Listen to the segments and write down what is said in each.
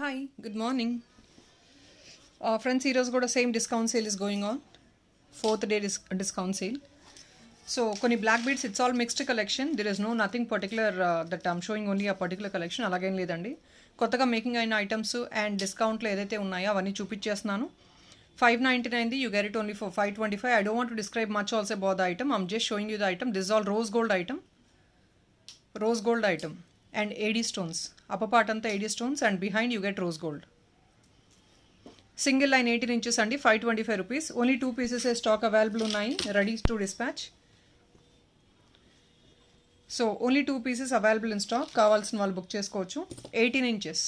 Hi, good morning. Friends, heroes got the same discount sale is going on. Fourth day discount sale. So, koni black beads, it's all mixed collection. There is no nothing particular that I'm showing only a particular collection. అలాగేం లేదండి కొత్తగా making అయిన items and డిస్కౌంట్లో ఏదైతే ఉన్నాయో అవన్నీ చూపించేస్తున్నాను. 599 you get it only for 525. I don't want to describe much also about the item. I'm just showing you the item. This is all rose gold item. Rose gold item and AD stones. Upper part anta AD stones and behind you get rose gold. Single line 18 inches and 525 rupees. Only 2 pieces stock available unnai, ready to dispatch. So only 2 pieces available in stock. Kavalsina vallu book chesukochu. 18 inches.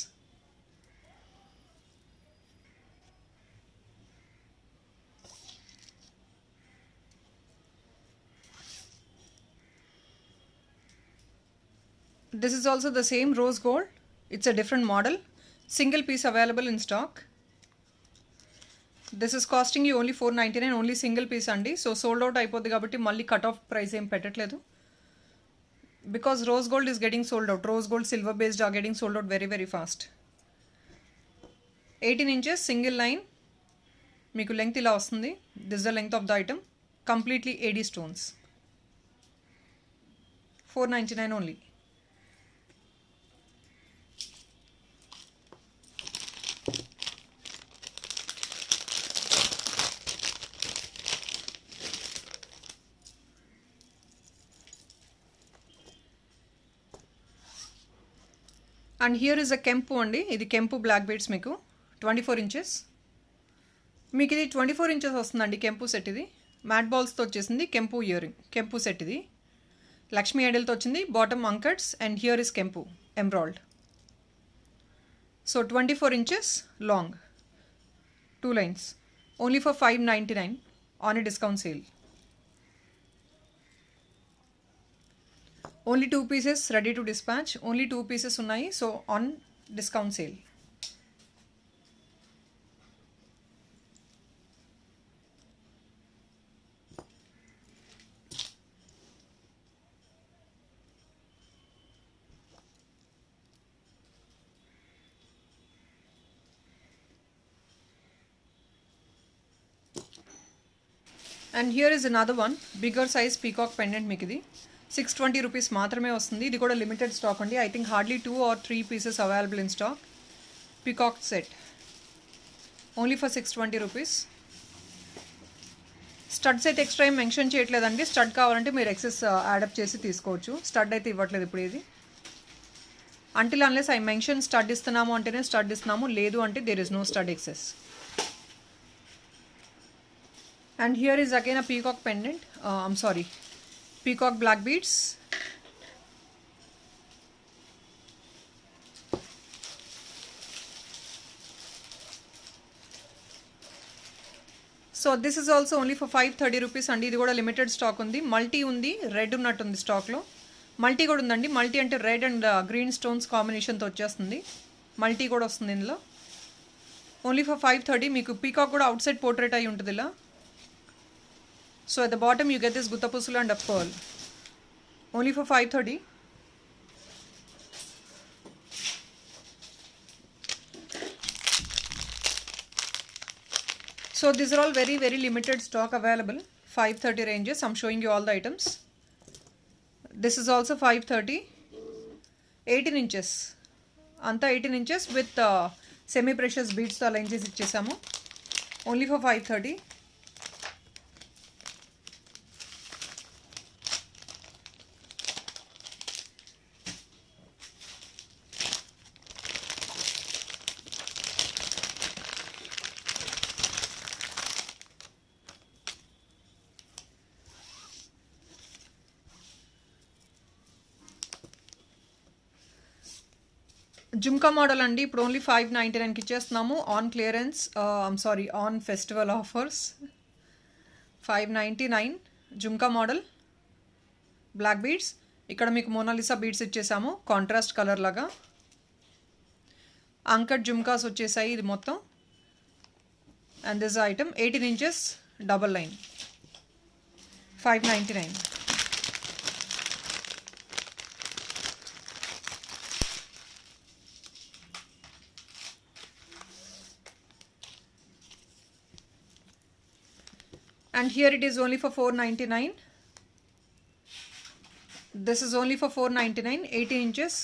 This is also the same rose gold. It's a different model. Single piece available in stock. This is costing you only 499. Only single piece andi. So sold out అయిపోద్ది కాబట్టి మళ్ళీ cut off price ఏం పెట్టట్లేదు. Because rose gold is getting sold out. Rose gold silver based are getting sold out very very fast. 18 inches single line. మీకు length ఇలా వస్తుంది. This is the length of the item. Completely AD stones. 499 only. And here is a Kempu andi. Idi Kempu black beads meeku 24 inches. మీకు ఇది 24 inches వస్తుందండి కెంపు set. ఇది mat బాల్స్తో వచ్చేసింది కెంపు ఇయరింగ్. కెంపు సెట్ ఇది లక్ష్మీ ఐడల్తో వచ్చింది. బాటమ్ అంకట్స్ అండ్ హియర్ ఇస్ కెంపు embroidered. So 24 inches long. 2 lines. Only for 599 on a discount sale. Only 2 pieces ready to dispatch. Only 2 pieces ఉన్నాయి. So on discount sale. And here is another one. Bigger size peacock pendant మీకు ఇది 620 rupees మాత్రమే వస్తుంది. ఇది కూడా limited stock అండి. I think hardly 2 or 3 pieces available in stock. Peacock set only for 620 rupees. Studs అయితే extra ఏం mention చేయట్లేదండి. స్టడ్ కావాలంటే మీరు ఎక్సెస్ యాడప్ చేసి తీసుకోవచ్చు. స్టడ్ అయితే ఇవ్వట్లేదు ఇప్పుడు ఇది. Until unless I mention stud ఇస్తున్నాము అంటేనే స్టడ్ ఇస్తున్నాము, లేదు అంటే there is no stud excess. And here is again a peacock pendant. I'm sorry, peacock black beads. So this is also only for 530 rupees అండి. ఇది కూడా లిమిటెడ్ స్టాక్ ఉంది. Multi ఉంది, రెడ్ ఉన్నట్టు ఉంది స్టాక్లో. మల్టీ కూడా ఉందండి. మల్టీ అంటే రెడ్ అండ్ గ్రీన్ స్టోన్స్ కాంబినేషన్తో వచ్చేస్తుంది. మల్టీ కూడా వస్తుంది ఇందులో. Only for 530. మీకు పీకాక్ కూడా అవుట్ సైడ్ పోర్ట్రేట్ అయి ఉంటుంది ఇలా. So at the bottom you get this gutta pusula and a pearl. Only for 530. So these are all very very limited stock available. 530 ranges. I'm showing you all the items. This is also 530. 18 inches. Anta 18 inches with semi precious beads తో align చేసి ఇచ్చేసాము. Only for 530. Jhumka model అండి. ఇప్పుడు only 599కి ఇచ్చేస్తున్నాము on clearance. Sorry, on festival offers. 599 jhumka model black beads. ఇక్కడ మీకు Mona Lisa beads ఇచ్చేసాము కాంట్రాస్ట్ కలర్ లాగా. అంకట్ జుమ్కాస్ వచ్చేసాయి ఇది మొత్తం. And this item 18 inches double line. 599. And here it is only for 499. This is only for 499, 18 inches.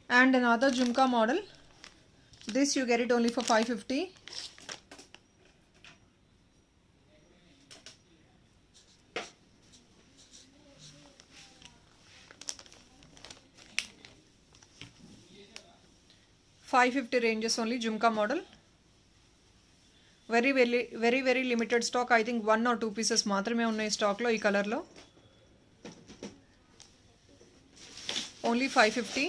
And another jhumka model. This you get it only for 550. $550 ranges only, jhumka model. Very limited stock. I think 1 or 2 pieces మాత్రమే ఉన్నాయి stock లో ఈ colour లో. Only 550.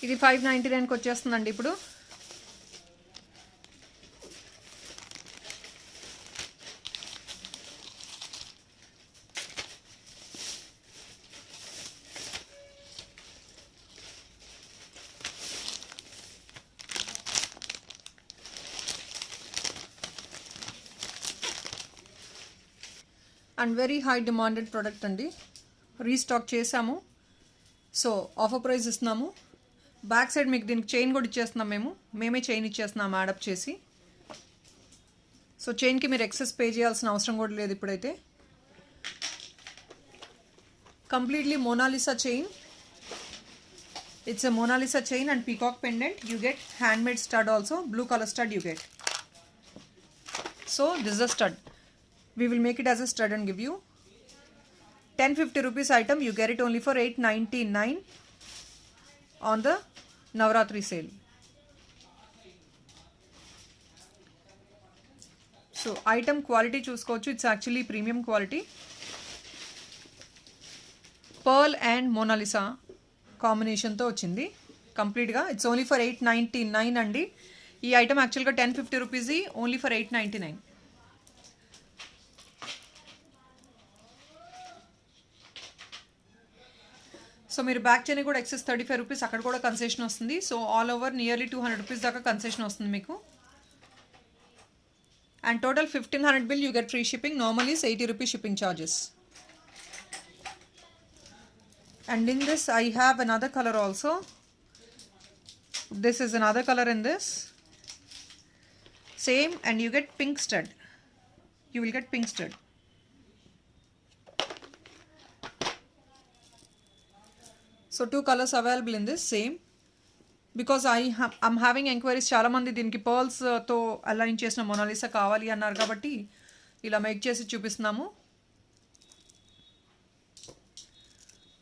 ఇది 599కి వచ్చేస్తుందండి ఇప్పుడు. And very high demanded product అండి. Restock చేసాము, సో ఆఫర్ ప్రైస్ ఇస్తున్నాము. బ్యాక్ సైడ్ మీకు దీనికి చైన్ కూడా ఇచ్చేస్తున్నాం, మేమే చైన్ ఇచ్చేస్తున్నాం యాడప్ చేసి. సో చైన్కి మీరు ఎక్సెస్ పే చేయాల్సిన అవసరం కూడా లేదు ఇప్పుడైతే. Completely Mona Lisa chain. It's a Mona Lisa chain and peacock pendant. You get handmade stud also, blue colour stud you get. So this is a stud. We will make it as a stud and give you 1050 rupees item. You get it only for 899 on the Navratri sale. So item quality చూసుకోవచ్చు. It's actually premium quality. Pearl and Mona Lisa కాంబినేషన్తో వచ్చింది కంప్లీట్గా. It's only for 899 అండి. ఈ item యాక్చువల్గా 1050 rupees, only for 899. So మీరు back chain కూడా excess 35 rupees, అక్కడ కూడా కన్సెషన్ వస్తుంది. So all over nearly 200 rupees దాకా కన్సెషన్ వస్తుంది మీకు. And total 1500 bill you get free shipping. Normal is 80 rupees shipping charges. And in this I have another color also. This is another color in this. Same, and you get pink stud. You will get pink stud. So 2 colors available in this same. Because I'm having enquiries, చాలా మంది దీనికి pearls తో align చేసిన Mona Lisa కావాలి అన్నారు కాబట్టి ఇలా make చేసి చూపిస్తున్నాము.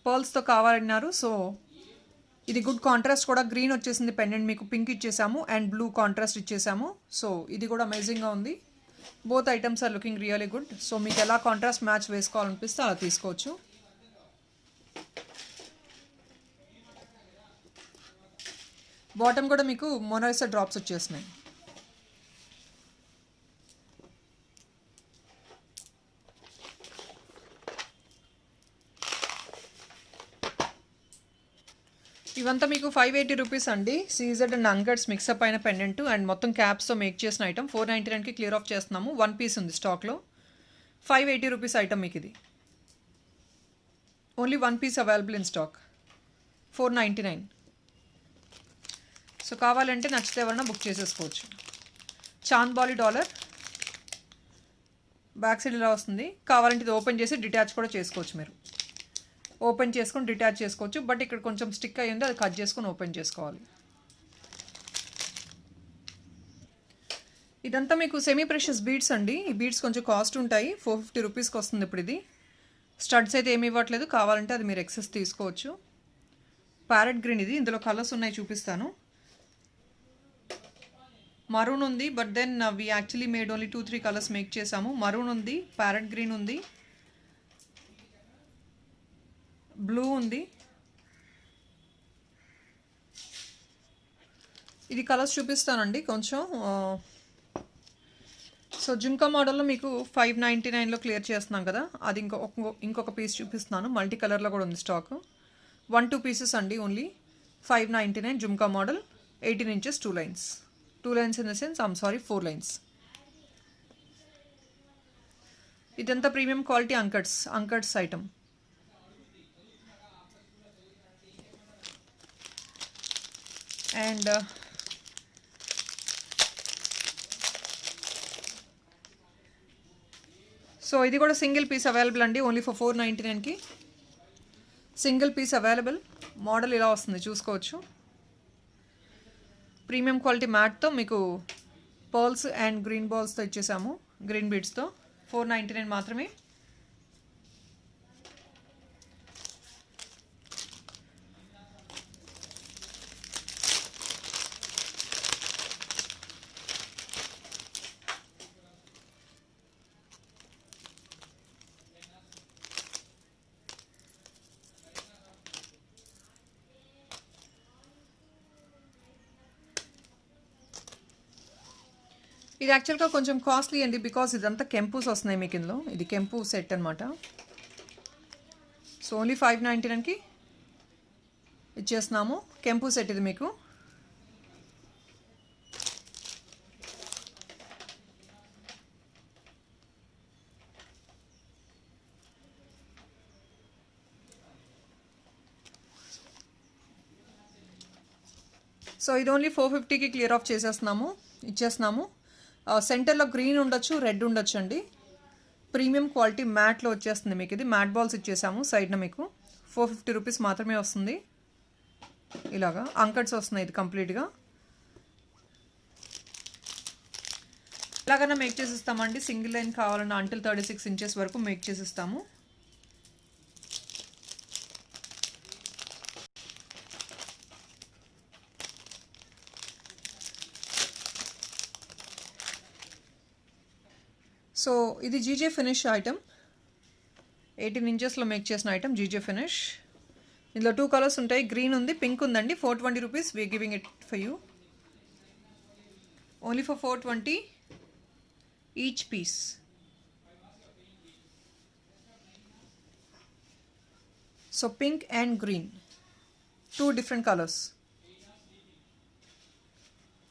పర్ల్స్తో కావాలన్నారు. సో ఇది గుడ్ కాంట్రాస్ట్ కూడా. గ్రీన్ వచ్చేసింది పెండెంట్, మీకు పింక్ ఇచ్చేసాము అండ్ బ్లూ కాంట్రాస్ట్ ఇచ్చేసాము. సో ఇది కూడా అమేజింగ్గా ఉంది. Both items are looking really good. So మీకు ఎలా కాంట్రాస్ట్ మ్యాచ్ వేసుకోవాలనిపిస్తే అలా తీసుకోవచ్చు. బాటమ్ కూడా మీకు మొనాలిసా డ్రాప్స్ వచ్చేస్తున్నాయి. ఇవంతా మీకు 580 రూపీస్ అండి. సీజెడ్ అండ్ అంగడ్స్ మిక్సప్ అయిన పెండెంట్ అండ్ మొత్తం క్యాప్స్తో మేక్ చేసిన ఐటమ్. 499కి క్లియర్ ఆఫ్ చేస్తున్నాము. 1 పీస్ ఉంది స్టాక్లో. 580 రూపీస్ ఐటమ్ మీకు ఇది. Only 1 piece available in stock. 499. So కావాలంటే నచ్చితే ఎవరైనా బుక్ చేసేసుకోవచ్చు. చాంద్బాలి డాలర్ బ్యాక్ సైడ్ ఇలా వస్తుంది. కావాలంటే ఇది ఓపెన్ చేసి డిటాచ్ కూడా చేసుకోవచ్చు. మీరు ఓపెన్ చేసుకొని డిటాచ్ చేసుకోవచ్చు. బట్ ఇక్కడ కొంచెం స్టిక్ అయ్యి ఉంది, అది కట్ చేసుకొని ఓపెన్ చేసుకోవాలి. ఇదంతా మీకు సెమీ ప్రెషియస్ బీడ్స్ అండి. ఈ బీడ్స్ కొంచెం కాస్ట్ ఉంటాయి. 450 రూపీస్కి వస్తుంది ఇప్పుడు ఇది. స్టడ్స్ అయితే ఏమి ఇవ్వట్లేదు. కావాలంటే అది మీరు ఎక్సెస్ తీసుకోవచ్చు. ప్యారెట్ గ్రీన్ ఇది, ఇందులో కలర్స్ ఉన్నాయి చూపిస్తాను. మరూన్ ఉంది, but then we actually made only 2-3 colours make చేసాము. మరూన్ ఉంది, ప్యారెట్ గ్రీన్ ఉంది, బ్లూ ఉంది. ఇది కలర్స్ చూపిస్తానండి కొంచెం. సో జుంకా మోడల్లో మీకు 599లో క్లియర్ చేస్తున్నాం కదా, అది ఇంకొక పీస్ చూపిస్తున్నాను. మల్టీ కలర్లో కూడా ఉంది స్టాక్. 1-2 పీసెస్ అండి only. 599 jhumka model, 18 inches, 2 lines. 2 lines in the sense, I'm sorry, 4 lines. ఇదంతా premium quality uncuts item. And so ఇది కూడా సింగిల్ పీస్ అవైలబుల్ అండి, ఓన్లీ ఫర్ 499కి సింగిల్ పీస్ అవైలబుల్. మోడల్ ఇలా వస్తుంది చూసుకోవచ్చు. ప్రీమియం క్వాలిటీ మ్యాట్తో మీకు పర్ల్స్ అండ్ గ్రీన్ బాల్స్తో ఇచ్చేసాము, గ్రీన్ బీడ్స్తో. 499 మాత్రమే. ఇది యాక్చువల్గా కొంచెం కాస్ట్లీ అండి, బికాస్ ఇదంతా కెంపూస్ వస్తున్నాయి మీకు ఇందులో. ఇది కెంపు సెట్ అనమాట. సో ఓన్లీ 599కి ఇచ్చేస్తున్నాము. కెంపు సెట్ ఇది మీకు. సో ఇది ఓన్లీ 450కి క్లియర్ ఆఫ్ ఇచ్చేస్తున్నాము. సెంటర్లో గ్రీన్ ఉండొచ్చు, రెడ్ ఉండొచ్చు అండి. ప్రీమియం క్వాలిటీ మ్యాట్లో వచ్చేస్తుంది మీకు. ఇది మ్యాట్ బాల్స్ ఇచ్చేసాము సైడ్న మీకు. 450 రూపీస్ మాత్రమే వస్తుంది. ఇలాగా అంకట్స్ వస్తున్నాయి ఇది కంప్లీట్గా. ఇలాగైనా మేక్ చేసిస్తామండి. సింగిల్ లైన్ కావాలన్నా అంటిల్ 36 inches వరకు మేక్ చేసిస్తాము. సో ఇది జీజే ఫినిష్ ఐటమ్, 18 inchesలో మేక్ చేసిన ఐటమ్ జీజే ఫినిష్. ఇందులో 2 కలర్స్ ఉంటాయి, గ్రీన్ ఉంది, పింక్ ఉందండి. 420 rupees we're giving it for you, only for 420 each piece. So pink and green, 2 different colours.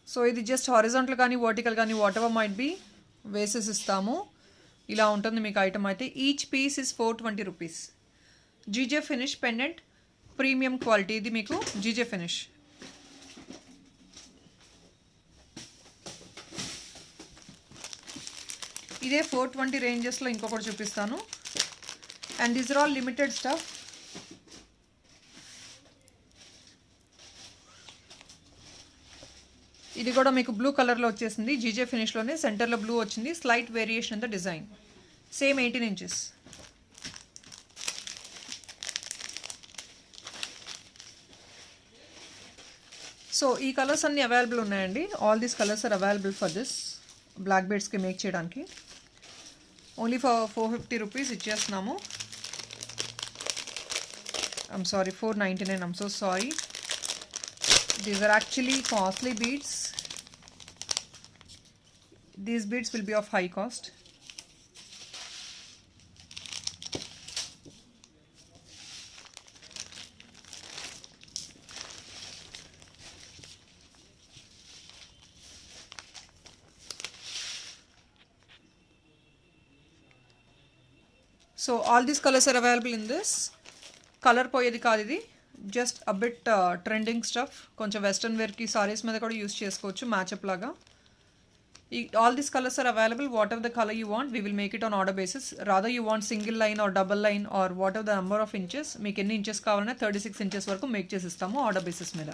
So ఇది జస్ట్ హారిజాంటల్ కానీ వర్టికల్ కానీ వాట్ ఎవర్ మైట్ బీ వేసేసి ఇస్తాము. ఇలా ఉంటుంది మీకు ఐటమ్ అయితే. Each piece is 420 rupees. GJ finish pendant, premium quality ఇది మీకు జీజే ఫినిష్. ఇదే 420 రేంజెస్లో ఇంకొకటి చూపిస్తాను. And these are all limited stuff. ఇది కూడా మీకు బ్లూ కలర్లో వచ్చేసింది, జీజే ఫినిష్లోనే. సెంటర్లో బ్లూ వచ్చింది, slight variation in the design. Same 18 inches. So ఈ కలర్స్ అన్నీ అవైలబుల్ ఉన్నాయండి. All these colours are available for this black బెడ్స్కి మేక్ చేయడానికి. ఓన్లీ ఫర్ 450 రూపీస్ ఇచ్చేస్తున్నాము. I'm sorry, 499. I'm so sorry. These are actually costly beads. These beads will be of high cost. So all these colors are available in this. Color పోయేది కాదు ఇది, just a bit trending stuff. కొంచెం western వేర్కి సారీస్ మీద కూడా use చేసుకోవచ్చు match up లాగా. All these colours are available. Whatever the colour you want, we will make it on order basis. Rather you want single line or double line or whatever the number of inches, మీకు ఎన్ని inches కావాలన్నా 36 inches వరకు make చేసి ఇస్తాము order basis మీద.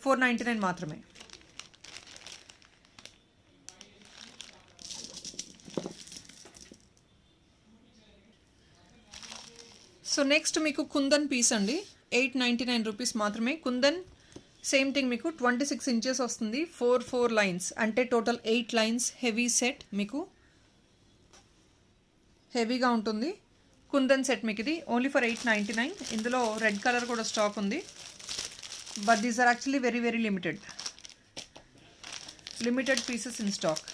499 మాత్రమే. So next మీకు kundan piece అండి, 899 రూపీస్ మాత్రమే. కుందన్ సేమ్ థింగ్ మీకు 26 ఇంచెస్ వస్తుంది, 4 లైన్స్ అంటే టోటల్ 8 లైన్స్ హెవీ సెట్. మీకు హెవీగా ఉంటుంది కుందన్ సెట్ మీకు ఇది ఓన్లీ ఫర్ 899. ఇందులో రెడ్ కలర్ కూడా స్టాక్ ఉంది, but these are actually very very limited pieces in stock.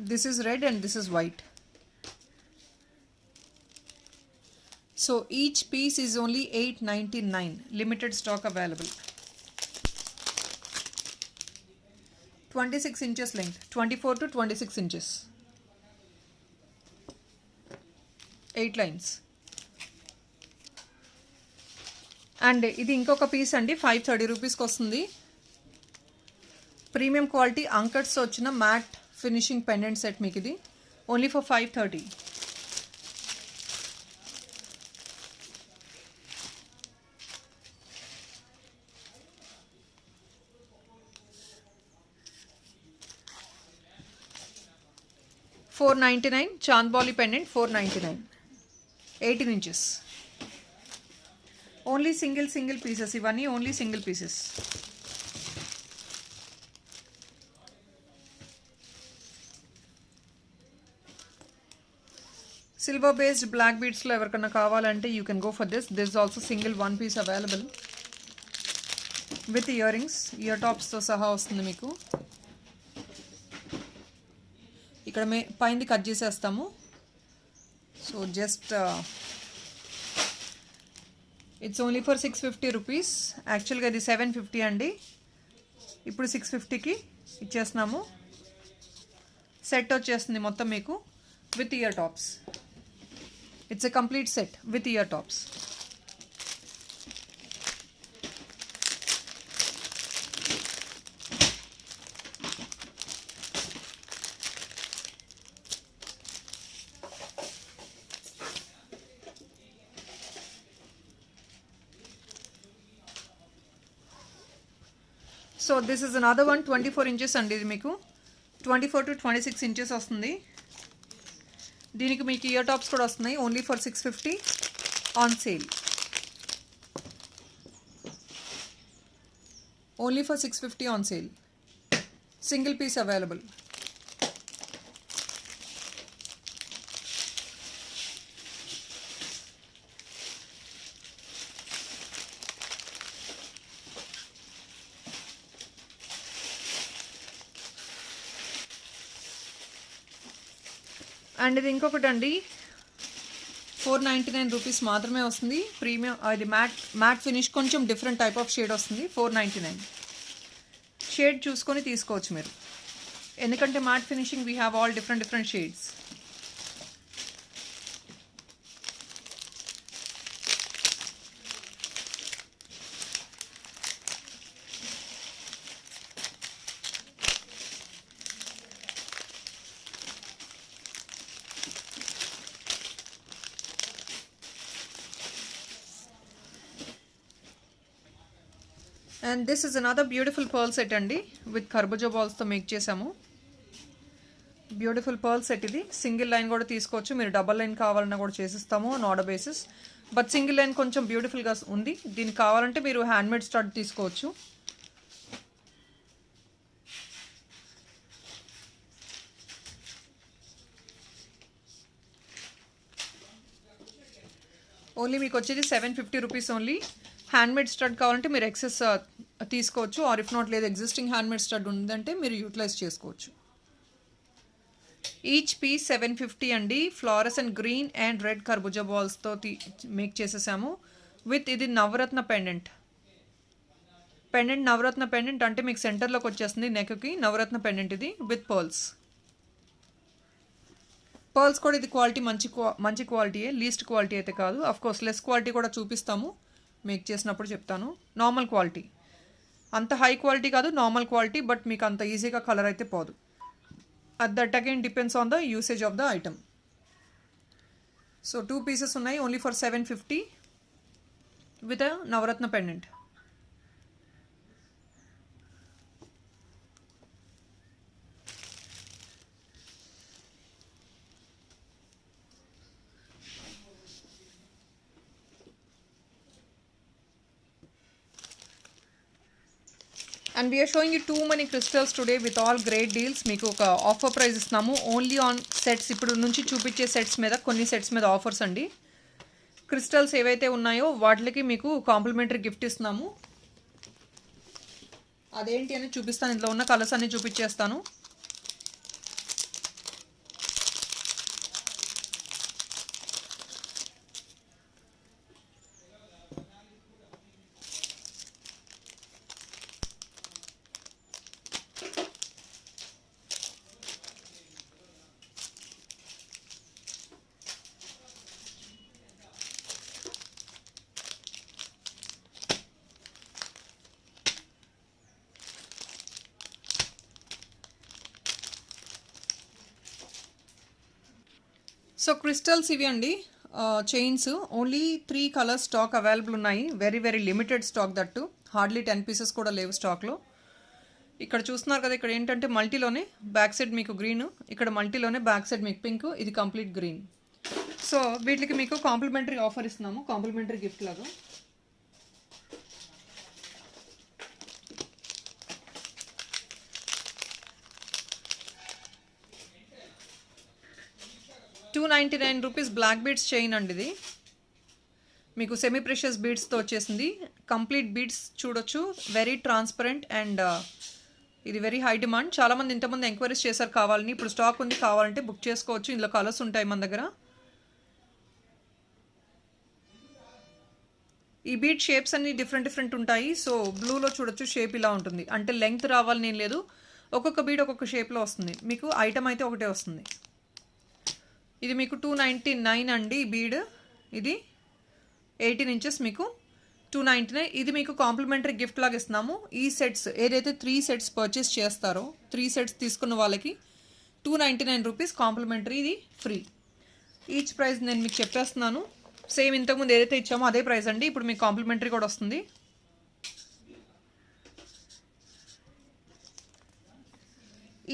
This is red and this is white. So each piece is only 899. Limited stock available. 26 inches length, 24 to 26 inches. 8 lines. And ఇది ఇంకొక piece అండి, 530 రూపీస్కి వస్తుంది. Premium quality అంకట్స్ వచ్చిన matte finishing pendant set మీకు ఇది only for 530. $499 chandbali pendant, 499, 18 inches. Only single pieces ఇవన్నీ, only single pieces. Silver based black బీడ్స్లో ఎవరికన్నా కావాలంటే you can go for this. This also single 1 piece available with earrings, ear టాప్స్తో సహా వస్తుంది మీకు. ఇక్కడ పైంది కట్ చేసేస్తాము. So just it's only for 650 rupees. యాక్చువల్గా ఇది 750 అండి, ఇప్పుడు 650కి ఇచ్చేస్తున్నాము. సెట్ వచ్చేస్తుంది మొత్తం మీకు with ear tops. It's a complete set with ear tops. So this is another one, 24 inches అండి. ఇది మీకు 24 to 26 inches వస్తుంది. దీనికి మీకు ఇయర్ టాప్స్ కూడా వస్తున్నాయి only for 650 on sale. Only for 650 on sale. Single piece available. And ఇది ఇంకొకటి అండి, 499 రూపీస్ మాత్రమే వస్తుంది. ప్రీమియం అది మ్యాట్ ఫినిష్, కొంచెం డిఫరెంట్ టైప్ ఆఫ్ షేడ్ వస్తుంది. 499 షేడ్ చూసుకొని తీసుకోవచ్చు మీరు, ఎందుకంటే matte finishing we have all different shades. And this is another beautiful pearl set అండి, విత్ కర్బూజా బాల్స్తో మేక్ చేసాము. బ్యూటిఫుల్ పర్ల్ సెట్ ఇది. సింగిల్ లైన్ కూడా తీసుకోవచ్చు, మీరు డబల్ లైన్ కావాలన్నా కూడా చేసిస్తాము on order basis. But single line కొంచెం బ్యూటిఫుల్గా ఉంది. దీనికి కావాలంటే మీరు హ్యాండ్మేడ్ స్టడ్ తీసుకోవచ్చు. ఓన్లీ మీకు వచ్చేది 750 రూపీస్ ఓన్లీ. హ్యాండ్మేడ్ స్టడ్ కావాలంటే మీరు ఎక్సెస్ తీసుకోవచ్చు, ఆర్ ఇఫ్ నాట్ లేదు ఎగ్జిస్టింగ్ హ్యాండ్మేడ్ స్టడ్ ఉందంటే మీరు యూటిలైజ్ చేసుకోవచ్చు. ఈచ్ పీస్ 750 అండి. ఫ్లారస్ అండ్ గ్రీన్ అండ్ రెడ్ కర్బూజా బాల్స్తో మేక్ చేసేసాము విత్ ఇది నవరత్న పెండెంట్. నవరత్న పెండెంట్ అంటే మీకు సెంటర్లోకి వచ్చేస్తుంది నెక్కి. నవరత్న పెండెంట్ ఇది విత్ పర్ల్స్. పర్ల్స్ కూడా ఇది క్వాలిటీ మంచి క్వాలిటీయే, లీస్ట్ క్వాలిటీ అయితే కాదు. అఫ్ కోర్స్ లెస్ క్వాలిటీ కూడా చూపిస్తాము మేక్ చేసినప్పుడు చెప్తాను. నార్మల్ క్వాలిటీ, అంత హై క్వాలిటీ కాదు, నార్మల్ క్వాలిటీ. బట్ మీకు అంత ఈజీగా కలర్ అయితే పోదు. That again depends on the usage of the item. So 2 pieces ఉన్నాయి ఓన్లీ ఫర్ 750 విత్ అ నవరత్న pendant. And we're showing you too many crystals today with all great deals. మీకు ఒక offer price ఇస్తున్నాము only on sets. ఇప్పుడు నుంచి చూపించే sets మీద కొన్ని సెట్స్ మీద ఆఫర్స్ అండి. క్రిస్టల్స్ ఏవైతే ఉన్నాయో వాటికి మీకు కాంప్లిమెంటరీ గిఫ్ట్ ఇస్తున్నాము. అదేంటి అని చూపిస్తాను. ఇందులో ఉన్న కలర్స్ అన్ని చూపించేస్తాను. సో క్రిస్టల్స్ ఇవి అండి, chains. Only 3 colours stock available ఉన్నాయి. Very very limited stock that. Hardly 10 pieces కూడా లేవు స్టాక్లో. ఇక్కడ చూస్తున్నారు కదా, ఇక్కడ ఏంటంటే మల్టీలోనే బ్యాక్ సైడ్ మీకు గ్రీన్, ఇక్కడ మల్టీలోనే బ్యాక్ సైడ్ మీకు పింక్, ఇది కంప్లీట్ గ్రీన్. సో వీటికి మీకు కాంప్లిమెంటరీ ఆఫర్ ఇస్తున్నాము, కాంప్లిమెంటరీ గిఫ్ట్ లాగా. ₹299 బ్లాక్ బీడ్స్ చైన్ అండి. ఇది మీకు సెమీ ప్రెషియస్ బీడ్స్తో వచ్చేసింది. కంప్లీట్ బీడ్స్ చూడొచ్చు, వెరీ ట్రాన్స్పరెంట్ అండ్ ఇది వెరీ హై డిమాండ్. చాలామంది ఇంతకుముందు ఎంక్వైరీస్ చేశారు కావాలని. ఇప్పుడు స్టాక్ ఉంది, కావాలంటే బుక్ చేసుకోవచ్చు. ఇందులో కలర్స్ ఉంటాయి మన దగ్గర. ఈ బీడ్ షేప్స్ అన్ని డిఫరెంట్ ఉంటాయి. సో బ్లూలో చూడొచ్చు, షేప్ ఇలా ఉంటుంది. అంటే లెంగ్త్ రావాలని ఏం లేదు, ఒక్కొక్క బీడ్ ఒక్కొక్క షేప్లో వస్తుంది. మీకు ఐటమ్ అయితే ఒకటే వస్తుంది. ఇది మీకు 299 అండి బీడ్. ఇది 18 ఇంచెస్ మీకు 299. ఇది మీకు కాంప్లిమెంటరీ గిఫ్ట్ లాగా ఇస్తున్నాము. ఈ సెట్స్ ఏదైతే 3 సెట్స్ పర్చేస్ చేస్తారో 3 సెట్స్ తీసుకున్న వాళ్ళకి ₹299 కాంప్లిమెంటరీ, ఇది ఫ్రీ. ఈచ్ ప్రైస్ నేను మీకు చెప్పేస్తున్నాను. సేమ్ ఇంతకుముందు ఏదైతే ఇచ్చామో అదే ప్రైస్ అండి. ఇప్పుడు మీకు కాంప్లిమెంటరీ కూడా వస్తుంది.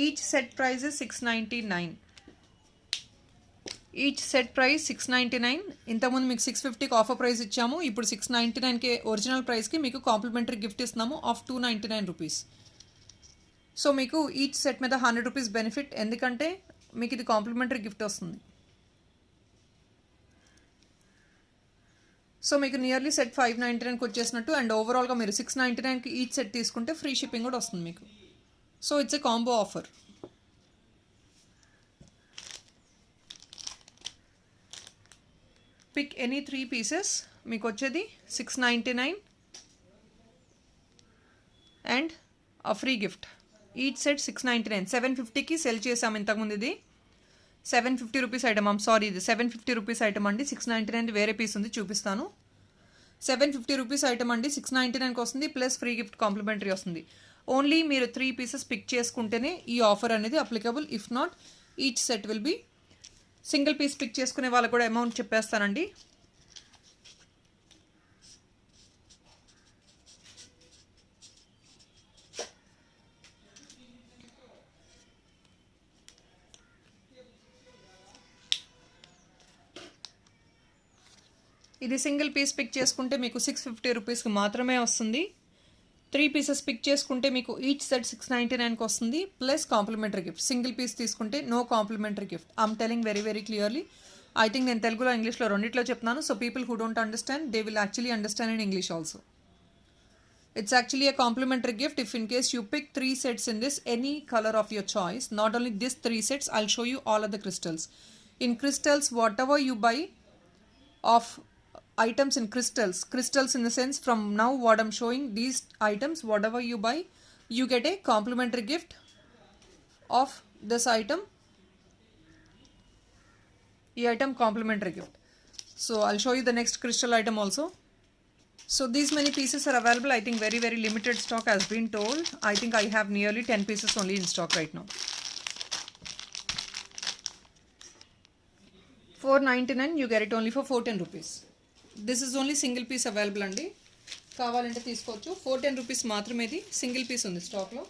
Each set price $699. Each set price $699. ఇంతకుముందు మీకు 650కి ఆఫర్ ప్రైస్ ఇచ్చాము. ఇప్పుడు 699కి ఒరిజినల్ ప్రైస్కి మీకు కాంప్లిమెంటరీ గిఫ్ట్ ఇస్తున్నాము ఆఫ్ ₹299. సో మీకు ఈచ్ సెట్ మీద ₹100 బెనిఫిట్, ఎందుకంటే మీకు ఇది కాంప్లిమెంటరీ గిఫ్ట్ వస్తుంది. సో మీకు నియర్లీ సెట్ $599కి వచ్చేసినట్టు. అండ్ ఓవరాల్గా మీరు $699కి ఈచ్ సెట్ తీసుకుంటే ఫ్రీ షిప్పింగ్ కూడా వస్తుంది మీకు. So it's a combo offer. Pick any 3 pieces. మీకు వచ్చేది $699 అండ్ ఆ ఫ్రీ గిఫ్ట్. Each set $699. 750కి సెల్ చేసాము ఇంతకుముందు. ఇది ₹750 ఐటమ్. సారీ, ఇది ₹750 ఐటమ్ అండి. 699 వేరే పీస్ ఉంది, చూపిస్తాను. ₹750 ఐటమ్ అండి. 699కి వస్తుంది, ప్లస్ ఫ్రీ గిఫ్ట్ కాంప్లిమెంటరీ వస్తుంది. ఓన్లీ మీరు 3 పీసెస్ పిక్ చేసుకుంటేనే ఈ ఆఫర్ అనేది applicable. If not, each set will be. Single piece pick చేసుకునే వాళ్ళకు కూడా అమౌంట్ చెప్పేస్తానండి. ఇది సింగిల్ పీస్ పిక్ చేసుకుంటే మీకు ₹650కి మాత్రమే వస్తుంది. 3 పీసెస్ పిక్ చేసుకుంటే మీకు ఈచ్ సెట్ $699కి వస్తుంది, plus complimentary gift. Single piece తీసుకుంటే no complimentary gift. I'm telling very very clearly. I think నేను తెలుగులో ఇంగ్లీష్లో రెండిట్లో చెప్తున్నాను. So people who don't understand, they will actually understand in English also. It's actually a complimentary gift. If in case you pick 3 sets in this, any color of your choice, not only this 3 sets, I'll show you all of the crystals. In crystals, whatever you buy of items in crystals in the sense, from now what I'm showing, these items, whatever you buy, you get a complimentary gift of this item. The item complimentary gift. So I'll show you the next crystal item also. So these many pieces are available. I think very very limited stock has been told. I think I have nearly 10 pieces only in stock right now. $499, you get it only for ₹410. This is only single piece available andi. కావాలంటే తీసుకోవచ్చు. ₹410 మాత్రమే. ఇది single piece ఉంది స్టాక్లో.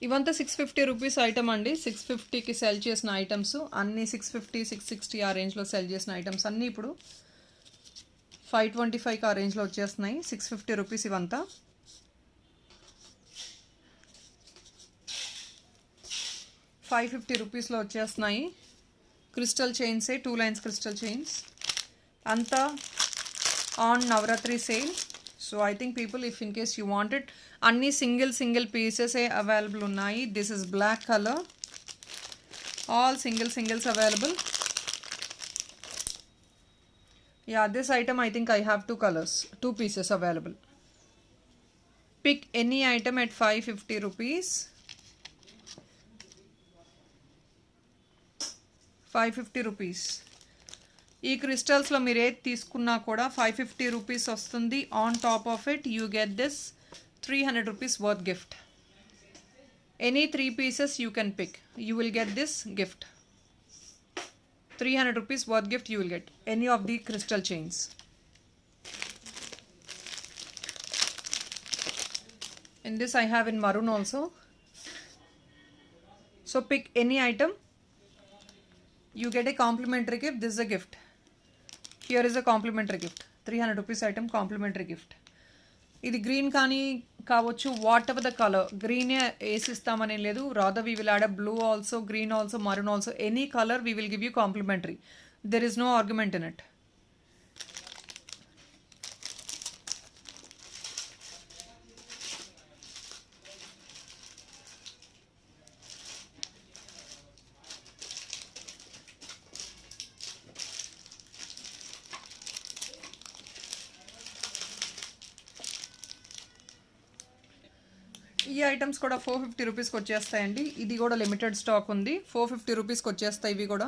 ఇవంతా 650 rupees item అండి. 650కి cell చేసిన items అన్నీ 650 660 ఆ రేంజ్లో సెల్ చేసిన ఐటమ్స్ అన్నీ ఇప్పుడు 525కి ఆ రేంజ్లో వచ్చేస్తున్నాయి. 650 రూపీస్ ఇవంతా. ₹550 వచ్చేస్తున్నాయి. క్రిస్టల్ చైన్సే 2 లైన్స్ క్రిస్టల్ చైన్స్ అంతా on Navratri sale. So I think people if in case you wanted అన్ని సింగిల్ పీసెసే అవైలబుల్ ఉన్నాయి. This is black colour, all singles available. Yeah, this item I think I have 2 colors, 2 pieces available. Pick any item at 550 rupees. 550 rupees. ఈ క్రిస్టల్స్లో మీరు ఏది తీసుకున్నా కూడా 550 rupees వస్తుంది. On top of it you get this 300 rupees worth gift. Any 3 pieces you can pick. You will get this gift. 300 rupees worth gift you will get. Any of the crystal chains. In this I have in maroon also. So pick any item. You get a complimentary gift. This is a gift. Here is a complimentary gift. 300 rupees item complimentary gift. ఇది green కానీ కావచ్చు, whatever the colour. గ్రీనే వేసిస్తామని లేదు, rather we will add a blue also, green also, maroon also, any colour we will give you complimentary. There is no argument in it. ఈ items కూడా 450 రూపీస్కి వచ్చేస్తాయండి. ఇది కూడా లిమిటెడ్ స్టాక్ ఉంది. 450 రూపీస్కి వచ్చేస్తాయి ఇవి కూడా.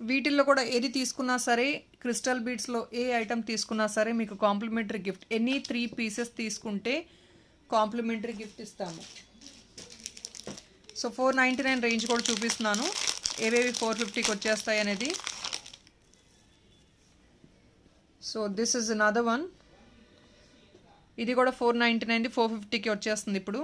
వీటిల్లో కూడా ఏది తీసుకున్నా సరే, క్రిస్టల్ బీడ్స్లో ఏ ఐటమ్ తీసుకున్నా సరే మీకు కాంప్లిమెంటరీ గిఫ్ట్. ఎనీ 3 pieces తీసుకుంటే కాంప్లిమెంటరీ గిఫ్ట్ ఇస్తాము. సో 499 రేంజ్ కూడా చూపిస్తున్నాను, ఏవేవి 450కి వచ్చేస్తాయి అనేది. So this is another one. ఇది కూడా 499, 450కి వచ్చేస్తుంది ఇప్పుడు.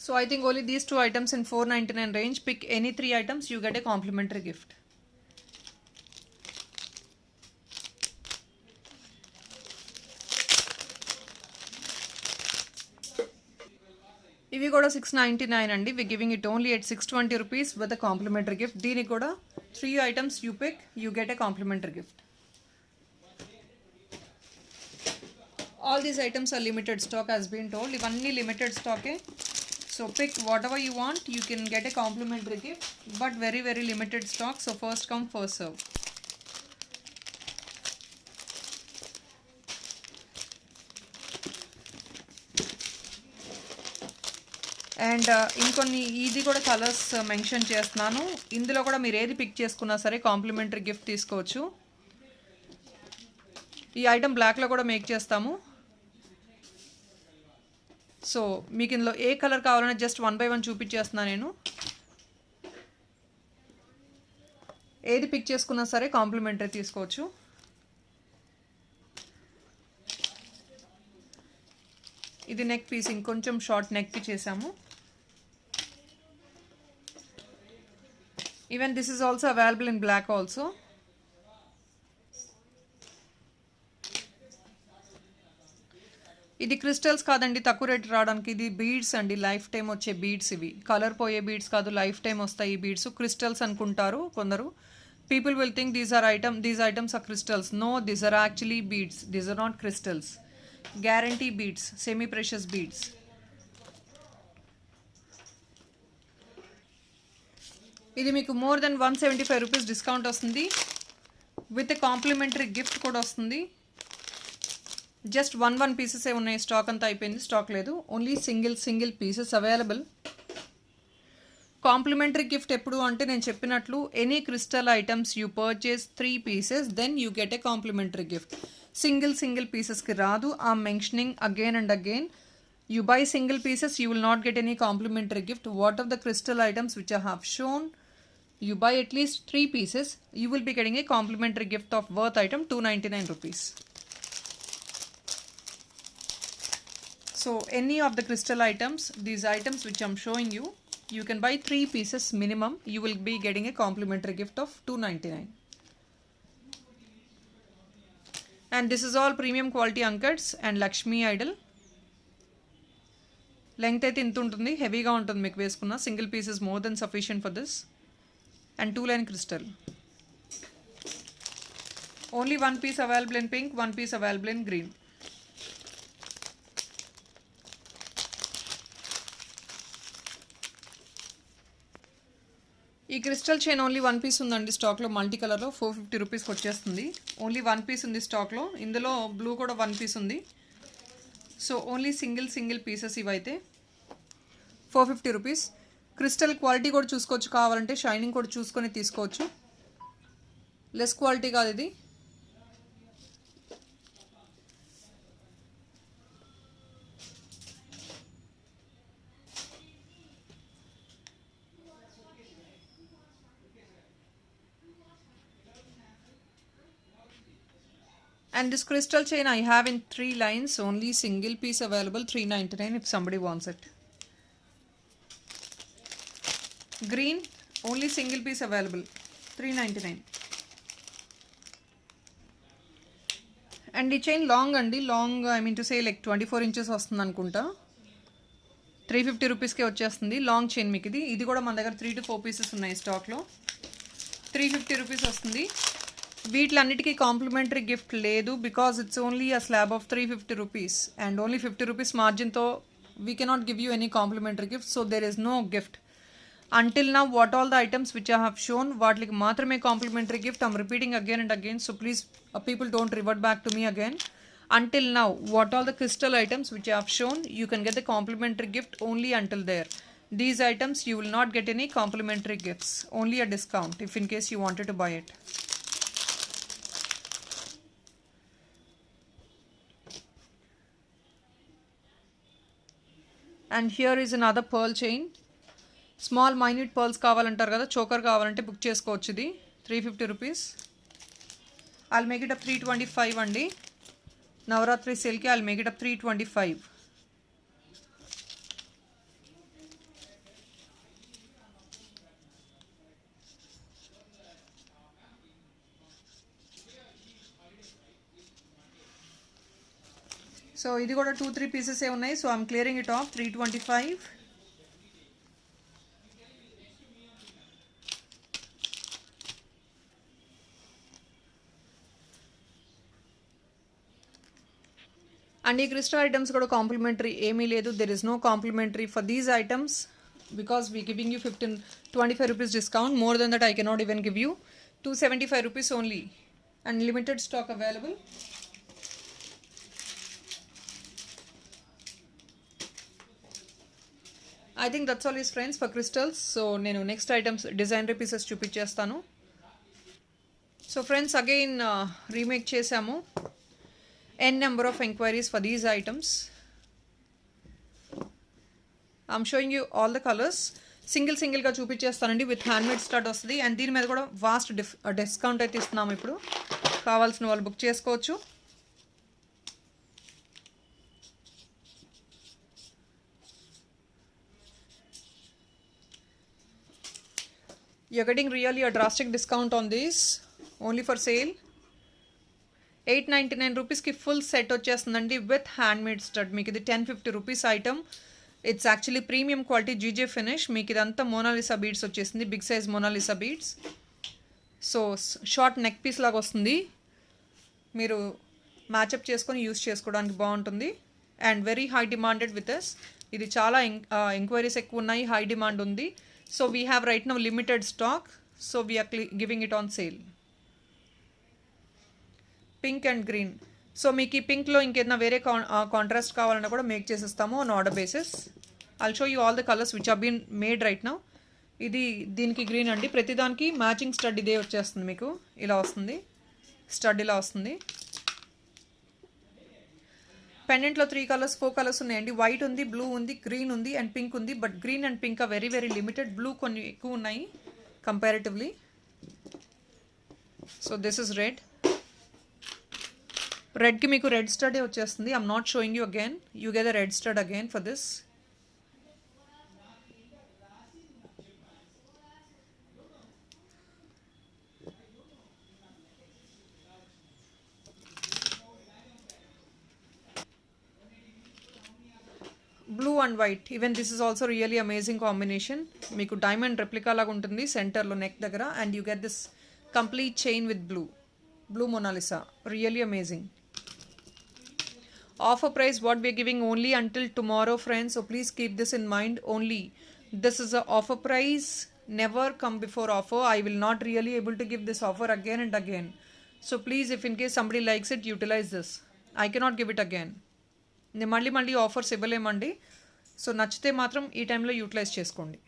So I think only these 2 items in 499 range. Pick any 3 items, you get a complimentary gift. ఇవి కూడా 699 అండి. We giving it only at 620 rupees with a complimentary gift. దీనికి కూడా 3 items you pick, you get a complimentary gift. All these items are limited stock has been told. ఇవన్నీ limited స్టాకే. So pick whatever you want, you can get a complimentary gift, but very limited stock. So first come first serve. And ఇంకొన్ని ఇది కూడా colours mention చేస్తున్నాను. ఇందులో కూడా మీరు ఏది పిక్ చేసుకున్నా సరే కాంప్లిమెంటరీ గిఫ్ట్ తీసుకోవచ్చు. ఈ ఐటమ్ బ్లాక్లో కూడా మేక్ చేస్తాము. సో మీకు ఇందులో ఏ కలర్ కావాలన్నా జస్ట్ 1 by 1 చూపించేస్తున్నాను నేను. ఏది పిక్ చేసుకున్నా సరే కాంప్లిమెంటరీ తీసుకోవచ్చు. ఇది నెక్ పీస్, ఇంకొంచెం షార్ట్ నెక్కి చేసాము. Even this is also available in black also. ఇది క్రిస్టల్స్ కాదండి తక్కువ రేట్ రావడానికి. ఇది బీడ్స్ అండి, లైఫ్ టైం వచ్చే బీడ్స్. ఇవి కలర్ పోయే బీడ్స్ కాదు, లైఫ్ టైం వస్తాయి ఈ బీడ్స్. క్రిస్టల్స్ అనుకుంటారు కొందరు. People will think these items are crystals. No, these are actually beads. These are not crystals. Guarantee beads, semi precious beads. ఇది మీకు మోర్ దెన్ 175 రూపీస్ డిస్కౌంట్ వస్తుంది. With complimentary gift కూడా వస్తుంది. Just 1 పీసెసే ఉన్నాయి. Stock అంతా అయిపోయింది, స్టాక్ లేదు. Only single pieces available. Complimentary gift ఎప్పుడు అంటే నేను చెప్పినట్లు any crystal items you purchase 3 pieces then you get a complimentary gift. Single పీసెస్కి రాదు. I'm mentioning again and again, you buy single pieces, you will not get any complimentary gift. What of the crystal items which I have shown, you buy at least 3 pieces, you will be getting a complimentary gift of worth item 299 rupees. So any of the crystal items, these items which I'm showing you, you can buy 3 pieces minimum, you will be getting a complimentary gift of 299. And this is all premium quality unkats and Lakshmi idol. Length అయితే ఇంత ఉంటుంది, హెవీగా ఉంటుంది మీకు వేసుకున్న. Single piece is more than sufficient for this. And 2 line crystal. Only 1 piece available in pink, 1 piece available in green. ఈ crystal chain only 1 piece ఉందండి స్టాక్లో, మల్టీ కలర్లో 450 రూపీస్కి వచ్చేస్తుంది. ఓన్లీ 1 piece ఉంది స్టాక్లో. ఇందులో బ్లూ కూడా 1 piece ఉంది. సో ఓన్లీ సింగిల్ పీసెస్ ఇవైతే 450 రూపీస్. క్రిస్టల్ క్వాలిటీ కూడా చూసుకోవచ్చు, కావాలంటే షైనింగ్ కూడా చూసుకొని తీసుకోవచ్చు. లెస్ క్వాలిటీ కాదు ఇది. And this crystal chain I have in 3 lines, only single piece available, 399 if somebody wants it. Green, only single piece available, 399. And the chain long andi, long I mean to say like 24 inches వస్తుంది అనుకుంటా. 350 రూపీస్కే వచ్చేస్తుంది long chain మీకు ఇది. ఇది కూడా మన దగ్గర 3 to 4 pieces ఉన్నాయి స్టాక్లో. 350 రూపీస్ వస్తుంది. వీటిలన్నిటికీ కాంప్లిమెంటరీ గిఫ్ట్ లేదు, because it's only a slab of 350 rupees and only 50 rupees మార్జిన్తో we cannot give you any complimentary gift. So there is no gift until now. What all the items which I have shown, వాటికి మాత్రమే complimentary gift. I'm repeating again and again, so please people don't revert back to me again. Until now, what all the crystal items which I have shown, you can get the complimentary gift only until there. These items you will not get any complimentary gifts, only a discount if in case you wanted to buy it. And here is another pearl chain. Small minute pearls కావాలంటారు కదా, choker కావాలంటే book చేసుకోవచ్చు. ఇది 350 rupees. I'll make it up 325 అండి. నవరాత్రి సేల్కి I'll make it up 325. So ఇది కూడా 2-3 pieces ఏ ఉన్నాయి. So I'm clearing it off 325. And ఈ క్రిస్టల్ ఐటమ్స్ కూడా కాంప్లిమెంటరీ ఏమీ లేదు. There is no complimentary for these items because we giving you 25 rupees discount. More than that I cannot even give you. 275 rupees only and limited stock available. I think that's all is friends for crystals. So నేను next items designery pieces చూపించేస్తాను. So friends again remake చేసాము. n number of enquiries for these items. I'm showing you all the colors. Single గా చూపించేస్తానండి. With handmade start వస్తుంది and దీని మీద కూడా vast discount అయితే ఇస్తున్నాము. ఇప్పుడు కావాల్సిన వాళ్ళు బుక్ చేసుకోవచ్చు. You're getting really a drastic discount on this, only for sale. 899 రూపీస్కి ఫుల్ సెట్ వచ్చేస్తుందండి విత్ హ్యాండ్మేడ్ స్టడ్. మీకు ఇది 1050 rupees item. It's actually premium quality GJ finish. మీకు ఇదంతా మోనాలిసా బీడ్స్ వచ్చేసింది, big size Mona Lisa beads. So short neck piece లాగా వస్తుంది. మీరు మ్యాచప్ చేసుకొని యూస్ చేసుకోవడానికి బాగుంటుంది and very high demanded with us. ఇది చాలా ఎంక్వైరీస్ ఎక్కువ ఉన్నాయి, హై డిమాండ్ ఉంది. So we have right now limited stock. So we're giving it on sale. Pink and green. So మీకు ఈ పింక్లో ఇంకేదైనా వేరే కాంట్రాస్ట్ కావాలన్నా కూడా మేక్ చేసేస్తాము on order basis. I'll show you all the colours which are been made right now. ఇది దీనికి green అండి. ప్రతిదానికి మ్యాచింగ్ స్టడ్ ఇదే వచ్చేస్తుంది మీకు. ఇలా వస్తుంది స్టడ్, ఇలా వస్తుంది. పెండెంట్లో 3 కలర్స్ 4 కలర్స్ ఉన్నాయండి. వైట్ ఉంది, బ్లూ ఉంది, గ్రీన్ ఉంది అండ్ పింక్ ఉంది. But green and pink are very very limited. Blue కొన్ని ఎక్కువ ఉన్నాయి comparatively. So this is red. రెడ్కి మీకు రెడ్ స్టడే వచ్చేస్తుంది. I'm not showing you again. You get the red stud again for this. Blue and white, even this is also really amazing combination. మీకు diamond replica లాగా ఉంటుంది సెంటర్లో neck దగ్గర. And you get this complete chain with blue Mona Lisa. Really amazing. Offer price what we are giving only until tomorrow, friends, so please keep this in mind. Only this is a offer price, never come before offer. I will not really able to give this offer again and again, so please, if in case somebody likes it, utilize this. I cannot give it again. నేను మళ్ళీ offers ఇవ్వలేమండి. So నచ్చితే మాత్రం ఈ టైంలో utilise చేసుకోండి.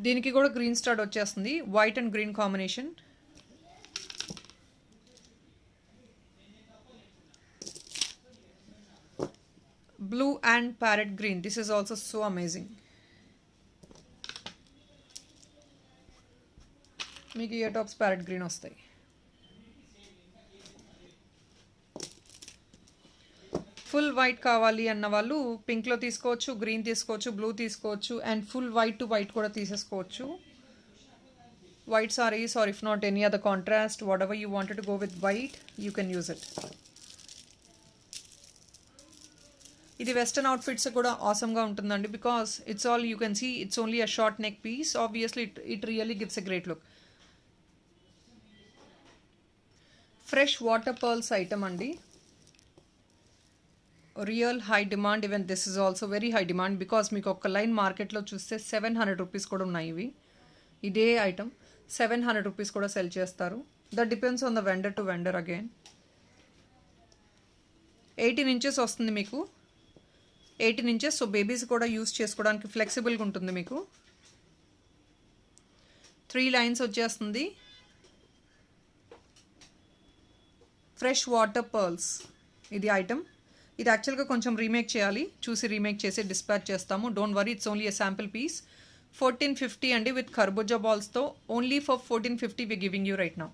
దీనికి కూడా green start వచ్చేస్తుంది, white and green combination. Blue and parrot green. This is also so amazing. మీకు ఇయర్ టాప్స్ ప్యారెట్ గ్రీన్ వస్తాయి. ఫుల్ వైట్ కావాలి అన్న వాళ్ళు పింక్లో తీసుకోవచ్చు, గ్రీన్ తీసుకోవచ్చు, బ్లూ తీసుకోవచ్చు and full white to white కూడా తీసేసుకోవచ్చు. White sarees or if not any other contrast, whatever you wanted to go with white, you can use it. ఇది వెస్టర్న్ అవుట్ఫిట్స్ కూడా ఆసమ్గా ఉంటుందండి. Because it's all you can see it's only a short neck piece. Obviously it really gives a great look. Fresh water pearls item అండి. Real high demand. Even this is also very high demand because మీకు ఒక line మార్కెట్లో చూస్తే 700 rupees కూడా ఉన్నాయి ఇవి. ఇదే item 700 rupees కూడా సెల్ చేస్తారు. That depends on the vendor to vendor again. 18 inches వస్తుంది మీకు. 18 inches. సో బేబీస్ కూడా యూస్ చేసుకోవడానికి ఫ్లెక్సిబుల్గా ఉంటుంది మీకు. 3 lines వచ్చేస్తుంది. ఫ్రెష్ వాటర్ పర్ల్స్ ఇది ఐటమ్. ఇది యాక్చువల్గా కొంచెం రీమేక్ చేయాలి, చూసి రీమేక్ చేసి డిస్పాచ్ చేస్తాము. Don't worry, it's only a sample piece. 1450 అండి విత్ కర్బూజా బాల్స్తో. Only for 1450 we giving you right now.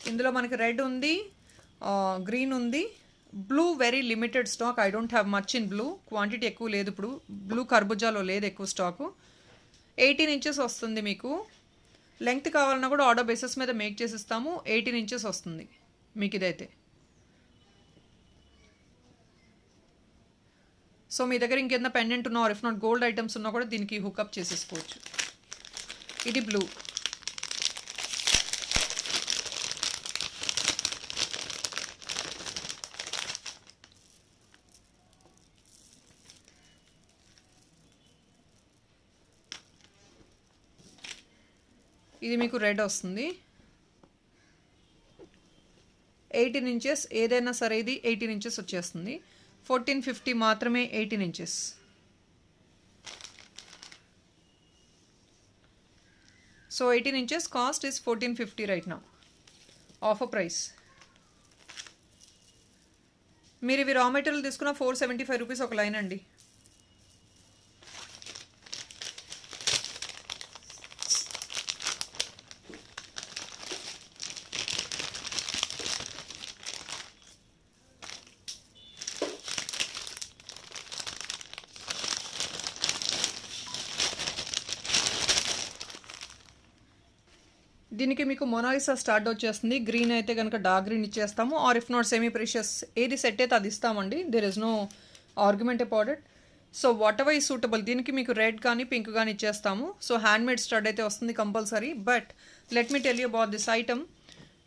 ఇందులో మనకి రెడ్ ఉంది, గ్రీన్ ఉంది, blue very limited stock. I don't have much in blue. Quantity ఎక్కువ లేదు ఇప్పుడు. బ్లూ కర్బూజాలో లేదు ఎక్కువ స్టాకు. 18 inches వస్తుంది మీకు. లెంగ్త్ కావాలన్నా కూడా ఆర్డర్ బేసిస్ మీద మేక్ చేసిస్తాము. 18 inches వస్తుంది మీకు ఇదైతే. సో మీ దగ్గర ఇంకేదైనా పెండెంట్ ఉన్నా or if not gold items ఉన్నా కూడా దీనికి హుక్అప్ చేసేసుకోవచ్చు. ఇది బ్లూ. ఇది మీకు రెడ్ వస్తుంది. 18 inches ఏదైనా సరే ఇది 18 inches వచ్చేస్తుంది. 1450 మాత్రమే 18 inches. So 18 inches cost is 1450 right now. Offer price. మీరు ఇవి రా మెటీరియల్ తీసుకున్న 475 రూపీస్ ఒక లైన్ అండి. దీనికి మీకు మొనాలిసా స్టార్ట్ వచ్చేస్తుంది. గ్రీన్ అయితే కనుక డార్క్ గ్రీన్ ఇచ్చేస్తాము or if not semi precious ఏది సెట్ అయితే అది ఇస్తామండి. There is no argument about it. So whatever is suitable. దీనికి మీకు రెడ్ కానీ పింక్ కానీ ఇచ్చేస్తాము. సో హ్యాండ్మేడ్ స్టడ్ అయితే వస్తుంది compulsory. But let me tell you about this item.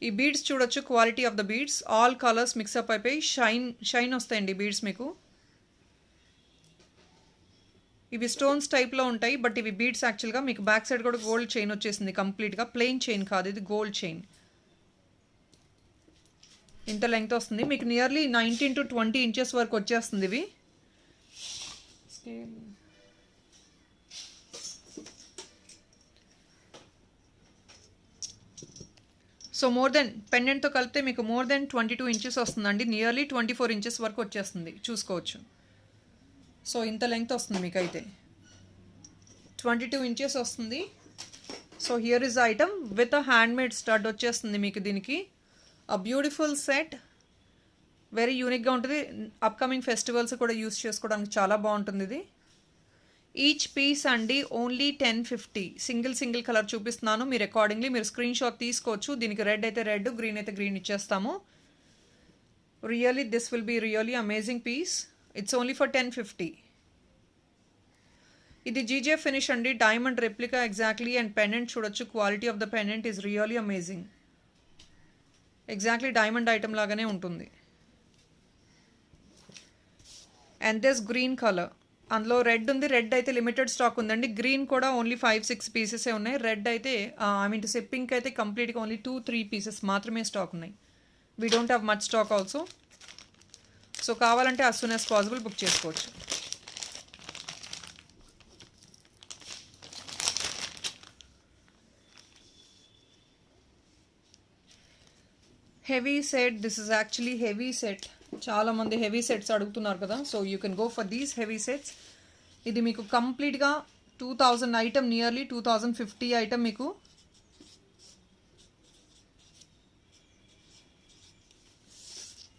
ఈ బీడ్స్ చూడొచ్చు, quality of the beads. All colours mix up అయిపోయి షైన్ వస్తాయండి బీడ్స్ మీకు. ఇవి స్టోన్స్ టైప్లో ఉంటాయి బట్ ఇవి బీడ్స్. యాక్చువల్గా మీకు బ్యాక్ సైడ్ కూడా గోల్డ్ చైన్ వచ్చేసింది కంప్లీట్గా. ప్లెయిన్ చైన్ కాదు, ఇది గోల్డ్ చైన్. ఇంత లెంగ్త్ వస్తుంది మీకు. నియర్లీ 19 to 20 ఇంచెస్ వరకు వచ్చేస్తుంది ఇవి. సో మోర్ దెన్ పెండెంట్తో కలిపితే మీకు మోర్ దెన్ 22 ఇంచెస్ వస్తుందండి. నియర్లీ 24 ఇంచెస్ వరకు వచ్చేస్తుంది, చూసుకోవచ్చు. సో ఇంత లెంగ్త్ వస్తుంది మీకు అయితే, 22 ఇంచెస్ వస్తుంది. So here is item with a handmade stud వచ్చేస్తుంది మీకు దీనికి. అ బ్యూటిఫుల్ సెట్, వెరీ యూనిక్గా ఉంటుంది. అప్కమింగ్ ఫెస్టివల్స్ కూడా యూస్ చేసుకోవడానికి చాలా బాగుంటుంది ఇది. ఈచ్ పీస్ అండి ఓన్లీ 1050. సింగిల్ కలర్ చూపిస్తున్నాను, మీరు అకార్డింగ్లీ మీరు స్క్రీన్ షాట్ తీసుకోవచ్చు. దీనికి రెడ్ అయితే రెడ్, గ్రీన్ అయితే గ్రీన్ ఇచ్చేస్తాము. Really this will be really amazing piece. It's only for 1050. ఇది జీజే ఫినిష్ అండి, diamond replica exactly. And pendant చూడొచ్చు, quality of the pendant is really amazing. Exactly diamond item లాగానే ఉంటుంది. And this green colour, అందులో red ఉంది. Red అయితే limited stock ఉందండి. Green కూడా ఓన్లీ 5-6 పీసెసే ఉన్నాయి. రెడ్ అయితే I mean to say pink అయితే కంప్లీట్గా ఓన్లీ 2-3 పీసెస్ మాత్రమే స్టాక్ ఉన్నాయి. We don't have much stock also. So కావాలంటే as soon as possible book చేసుకోవచ్చు. Heavy set, this is actually heavy set. చాలామంది హెవీ సెట్స్ అడుగుతున్నారు కదా, so you can go for these heavy sets. ఇది మీకు కంప్లీట్గా 2000 ఐటమ్, నియర్లీ 2050 ఐటమ్ మీకు.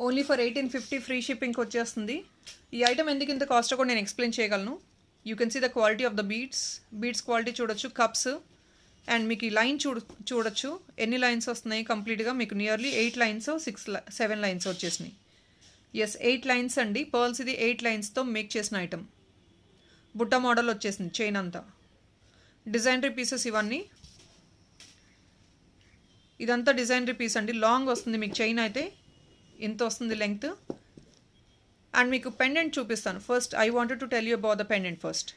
Only for 1850 free షిప్పింగ్కి వచ్చేస్తుంది. ఈ ఐటమ్ ఎందుకు ఇంత కాస్ట్ కూడా నేను ఎక్స్ప్లెయిన్ చేయగలను. You can see the quality of the beads quality చూడొచ్చు, కప్స్. అండ్ మీకు ఈ లైన్ చూడొచ్చు ఎన్ని లైన్స్ వస్తున్నాయి కంప్లీట్గా మీకు. నియర్లీ 8 లైన్స్ 7 లైన్స్ వచ్చేసినాయి. ఎస్ 8 లైన్స్ అండి. పర్ల్స్ ఇది 8 లైన్స్తో మేక్ చేసిన ఐటమ్. బుట్ట మోడల్ వచ్చేసింది చైన్ అంతా. డిజైనరీ పీసెస్ ఇవన్నీ. ఇదంతా డిజైనరీ పీస్ అండి. లాంగ్ వస్తుంది మీకు చైన్ అయితే, ఇంత వస్తుంది లెంగ్త్. అండ్ మీకు పెండెంట్ చూపిస్తాను. First I wanted to tell you about the pendant first.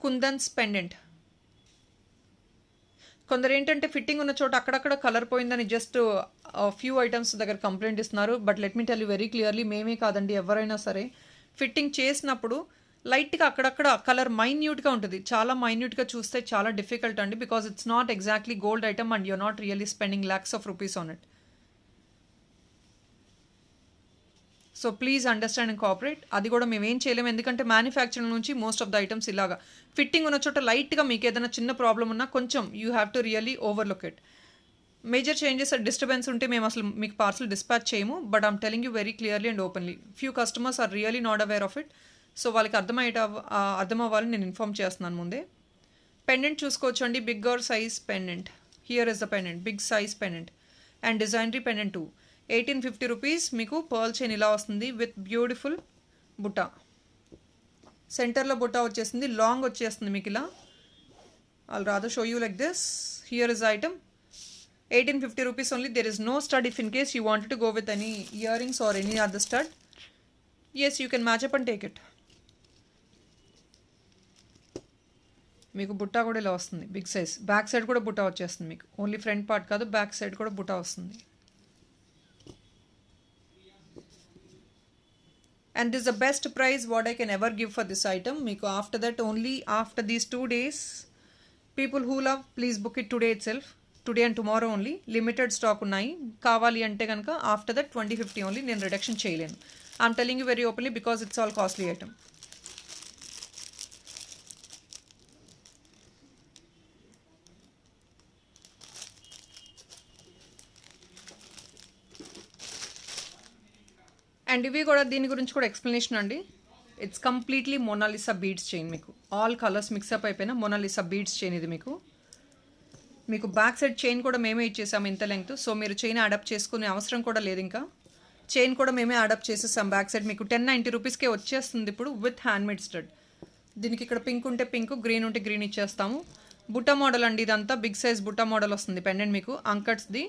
Kundans pendant. కొందరు ఏంటంటే ఫిట్టింగ్ ఉన్న చోట అక్కడక్కడ కలర్ పోయిందని జస్ట్ ఫ్యూ ఐటమ్స్ దగ్గర కంప్లైంట్ ఇస్తున్నారు. But let me tell you very clearly, మేమే కాదండి ఎవరైనా సరే ఫిట్టింగ్ చేసినప్పుడు లైట్గా అక్కడక్కడ కలర్ మైన్యూట్గా ఉంటుంది. చాలా మైన్యూట్గా చూస్తే చాలా డిఫికల్ట్ అండి, because it's not exactly gold item and you're not really spending lakhs of rupees on it. So please understand and cooperate. అది కూడా మేము ఏం చేయలేము, ఎందుకంటే మ్యానుఫ్యాక్చరింగ్ నుంచి మోస్ట్ ఆఫ్ ద ఐటమ్స్ ఇలాగా ఫిట్టింగ్ ఉన్న చోట లైట్గా మీకు ఏదైనా చిన్న ప్రాబ్లం ఉన్నా కొంచెం you have to really overlook it. Major changes disturbance ఉంటే మేము అసలు మీకు పార్సల్ డిస్పాచ్ చేయము. But I'm telling you very clearly and openly. Few customers are really not aware of it. So వాళ్ళకి అర్థమవ్వాలని నేను ఇన్ఫార్మ్ చేస్తున్నాను ముందే. పెండెంట్ చూసుకోవచ్చండి, bigger size pendant. Here is the pendant, big size pendant and designery pendant too. 1850 rupees మీకు. Pearl chain ఇలా వస్తుంది with beautiful బుట్ట. సెంటర్లో బుట్ట వచ్చేస్తుంది, లాంగ్ వచ్చేస్తుంది మీకు ఇలా. I'll rather show you like this. Here is the item. 1850 rupees only. There is no stud if in case you wanted to go with any earrings or any other stud. Yes, you can match up and take it. మీకు బుట్ట కూడా ఇలా వస్తుంది, big size. Back side కూడా బుట్ట వచ్చేస్తుంది మీకు. Only front part కాదు, బ్యాక్ సైడ్ కూడా బుట్ట వస్తుంది. And this is the best price what I can ever give for this item. Meeku after that, only after these 2 days, people who love, please book it today itself. Today and tomorrow only. Limited stock unnai. Kavali ante ganaka after that 2050 only. Nenu reduction cheyalenu. I'm telling you very openly because it's all costly item. And ఇవి కూడా దీని గురించి కూడా explanation అండి. It's completely Mona Lisa beads chain మీకు. All colours mix up అయిపోయిన Mona Lisa beads chain ఇది మీకు. మీకు బ్యాక్ సైడ్ చైన్ కూడా మేమే ఇచ్చేసాము ఇంత లెంగ్త్. సో మీరు చైన్ అడాప్ట్ చేసుకునే అవసరం కూడా లేదు. ఇంకా చైన్ కూడా మేమే అడాప్ట్ చేసేసాం. బ్యాక్ సైడ్ మీకు 1090 రూపీస్కే వచ్చేస్తుంది ఇప్పుడు విత్ హ్యాండ్మేడ్ స్టడ్. దీనికి ఇక్కడ పింక్ ఉంటే పింక్, గ్రీన్ ఉంటే గ్రీన్ ఇచ్చేస్తాము. బుట్ట మోడల్ అండి ఇదంతా. బిగ్ సైజ్ బుట్ట మోడల్ వస్తుంది పెండెంట్ మీకు. అంకట్స్ది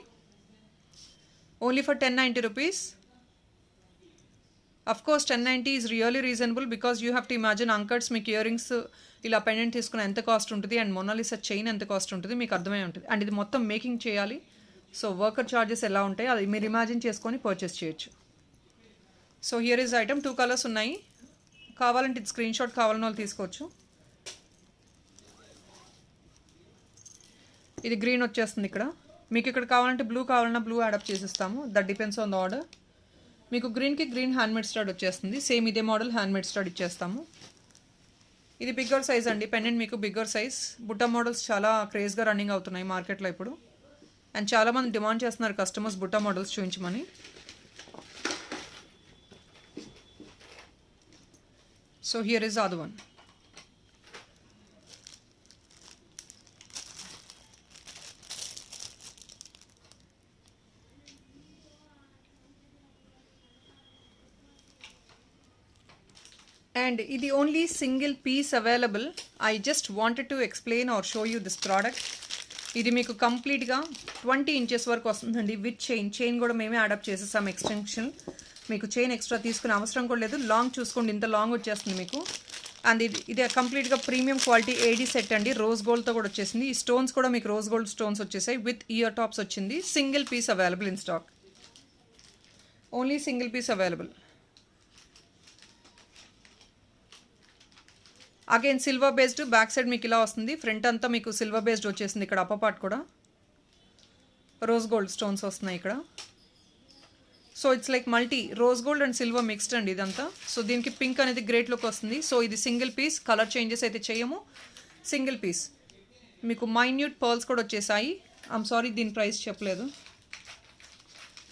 only for 1090 rupees. Of course 1090 is really reasonable because you have to imagine అంకర్స్ మీకు ఇయర్ రింగ్స్ ఇలా పెండెంట్ తీసుకున్న ఎంత కాస్ట్ ఉంటుంది అండ్ మొనాలిసా చైన్ ఎంత కాస్ట్ ఉంటుంది మీకు అర్థమై ఉంటుంది. అండ్ ఇది మొత్తం మేకింగ్ చేయాలి. సో వర్కర్ ఛార్జెస్ ఎలా ఉంటాయి అది మీరు ఇమాజిన్ చేసుకొని పర్చేస్ చేయొచ్చు. So here is item 2 colours ఉన్నాయి. కావాలంటే ఇది స్క్రీన్ షాట్ కావాలని వాళ్ళు తీసుకోవచ్చు. ఇది గ్రీన్ వచ్చేస్తుంది ఇక్కడ. మీకు ఇక్కడ కావాలంటే బ్లూ కావాలన్నా బ్లూ యాడప్ చేసిస్తాము. That depends on the order. మీకు గ్రీన్కి గ్రీన్ హ్యాండ్మేడ్ స్టడ్ వచ్చేస్తుంది. సేమ్ ఇదే మోడల్ హ్యాండ్మేడ్ స్టడ్ ఇచ్చేస్తాము. ఇది బిగ్గర్ సైజ్ అండి. పెండెంట్ మీకు బిగ్గర్ సైజ్. బుట్ట మోడల్స్ చాలా క్రేజ్గా రన్నింగ్ అవుతున్నాయి మార్కెట్లో ఇప్పుడు. అండ్ చాలామంది డిమాండ్ చేస్తున్నారు కస్టమర్స్ బుట్ట మోడల్స్ చూపించమని. So here is other one. And ఇది only single piece available. I just wanted to explain or show you this product. ఇది మీకు కంప్లీట్గా 20 ఇంచెస్ వరకు వస్తుందండి విత్ చైన్ కూడా మేమే అడాప్ట్ చేసేసాం. ఎక్స్టెన్షన్ మీకు చైన్ ఎక్స్ట్రా తీసుకునే అవసరం కూడా లేదు. లాంగ్ చూసుకోండి, ఇంత లాంగ్ వచ్చేస్తుంది మీకు. అండ్ ఇది కంప్లీట్గా ప్రీమియం క్వాలిటీ ఏడీ సెట్ అండి. రోజ్ గోల్డ్తో కూడా వచ్చేసింది. ఈ స్టోన్స్ కూడా మీకు రోజ్ గోల్డ్ స్టోన్స్ వచ్చేసాయి విత్ ఇయర్ టాప్స్ వచ్చింది. Single piece available in stock. Only single piece available. Again silver based. Back side మీకు ఇలా వస్తుంది. ఫ్రంట్ అంతా మీకు సిల్వర్ బేస్డ్ వచ్చేసింది. ఇక్కడ అప్పర్ పార్ట్ కూడా రోజ్ గోల్డ్ స్టోన్స్ వస్తున్నాయి ఇక్కడ. So it's like multi rose gold and silver mixed అండి ఇదంతా. సో దీనికి పింక్ అనేది గ్రేట్ లుక్ వస్తుంది. సో ఇది సింగిల్ పీస్. కలర్ చేంజెస్ అయితే చేయము. Single piece. మీకు మైన్యూట్ పర్ల్స్ కూడా వచ్చేసాయి. ఐమ్ సారీ దీని ప్రైస్ చెప్పలేదు.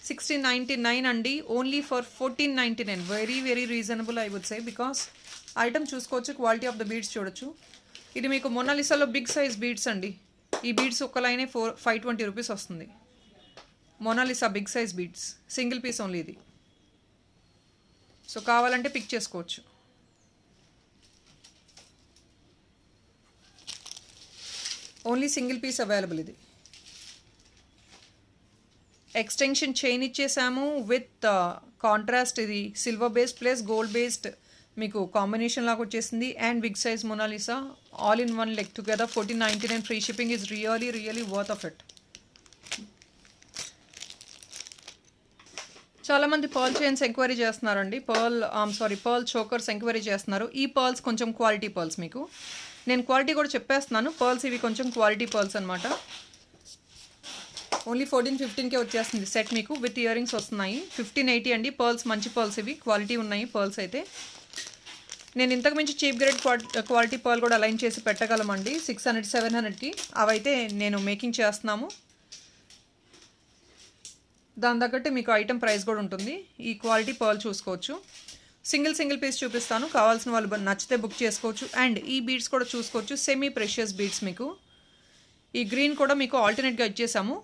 1699 అండి. Only for 1499. Very very reasonable I would say. Because item చూసుకోవచ్చు, క్వాలిటీ ఆఫ్ ద బీడ్స్ చూడొచ్చు. ఇది మీకు మొనాలిసాలో బిగ్ సైజ్ బీడ్స్ అండి. ఈ బీడ్స్ ఒక లైనే 520 రూపీస్ వస్తుంది. Mona Lisa big size beads. Single piece only ఇది. సో కావాలంటే పిక్ చేసుకోవచ్చు. ఓన్లీ సింగిల్ పీస్ అవైలబుల్ ఇది. ఎక్స్టెన్షన్ చైన్ ఇచ్చేసాము విత్ కాంట్రాస్ట్. ఇది silver based plus gold based మీకు కాంబినేషన్ లాగా వచ్చేసింది. And big size Mona Lisa all in one leg together 1499. Free shipping is really really worth of it. చాలామంది pearl chains enquiry చేస్తున్నారండి. Pearl chokers enquiry చేస్తున్నారు. ఈ pearls కొంచెం quality pearls. మీకు నేను క్వాలిటీ కూడా చెప్పేస్తున్నాను. పర్ల్స్ ఇవి కొంచెం క్వాలిటీ పర్ల్స్ అనమాట. ఓన్లీ 1415కే వచ్చేస్తుంది సెట్ మీకు విత్ ఇయర్ రింగ్స్ వస్తున్నాయి. 1580 అండి. పర్ల్స్ మంచి పర్ల్స్ ఇవి, క్వాలిటీ ఉన్నాయి పర్ల్స్ అయితే. నేను ఇంతకు మించి చీప్ గ్రేడ్ క్వాలిటీ పర్ల్ కూడా అలైన్ చేసి పెట్టగలమండి 600 700కి. అవైతే నేను మేకింగ్ చేస్తున్నాము. దాని తగ్గట్టు మీకు ఐటమ్ ప్రైస్ కూడా ఉంటుంది. ఈ క్వాలిటీ పర్ల్ చూసుకోవచ్చు. సింగిల్ పీస్ చూపిస్తాను. కావాల్సిన వాళ్ళు నచ్చితే బుక్ చేసుకోవచ్చు. అండ్ ఈ బీడ్స్ కూడా చూసుకోవచ్చు. సెమీ ప్రెషియస్ బీడ్స్ మీకు. ఈ గ్రీన్ కూడా మీకు ఆల్టర్నేట్గా ఇచ్చేసాము.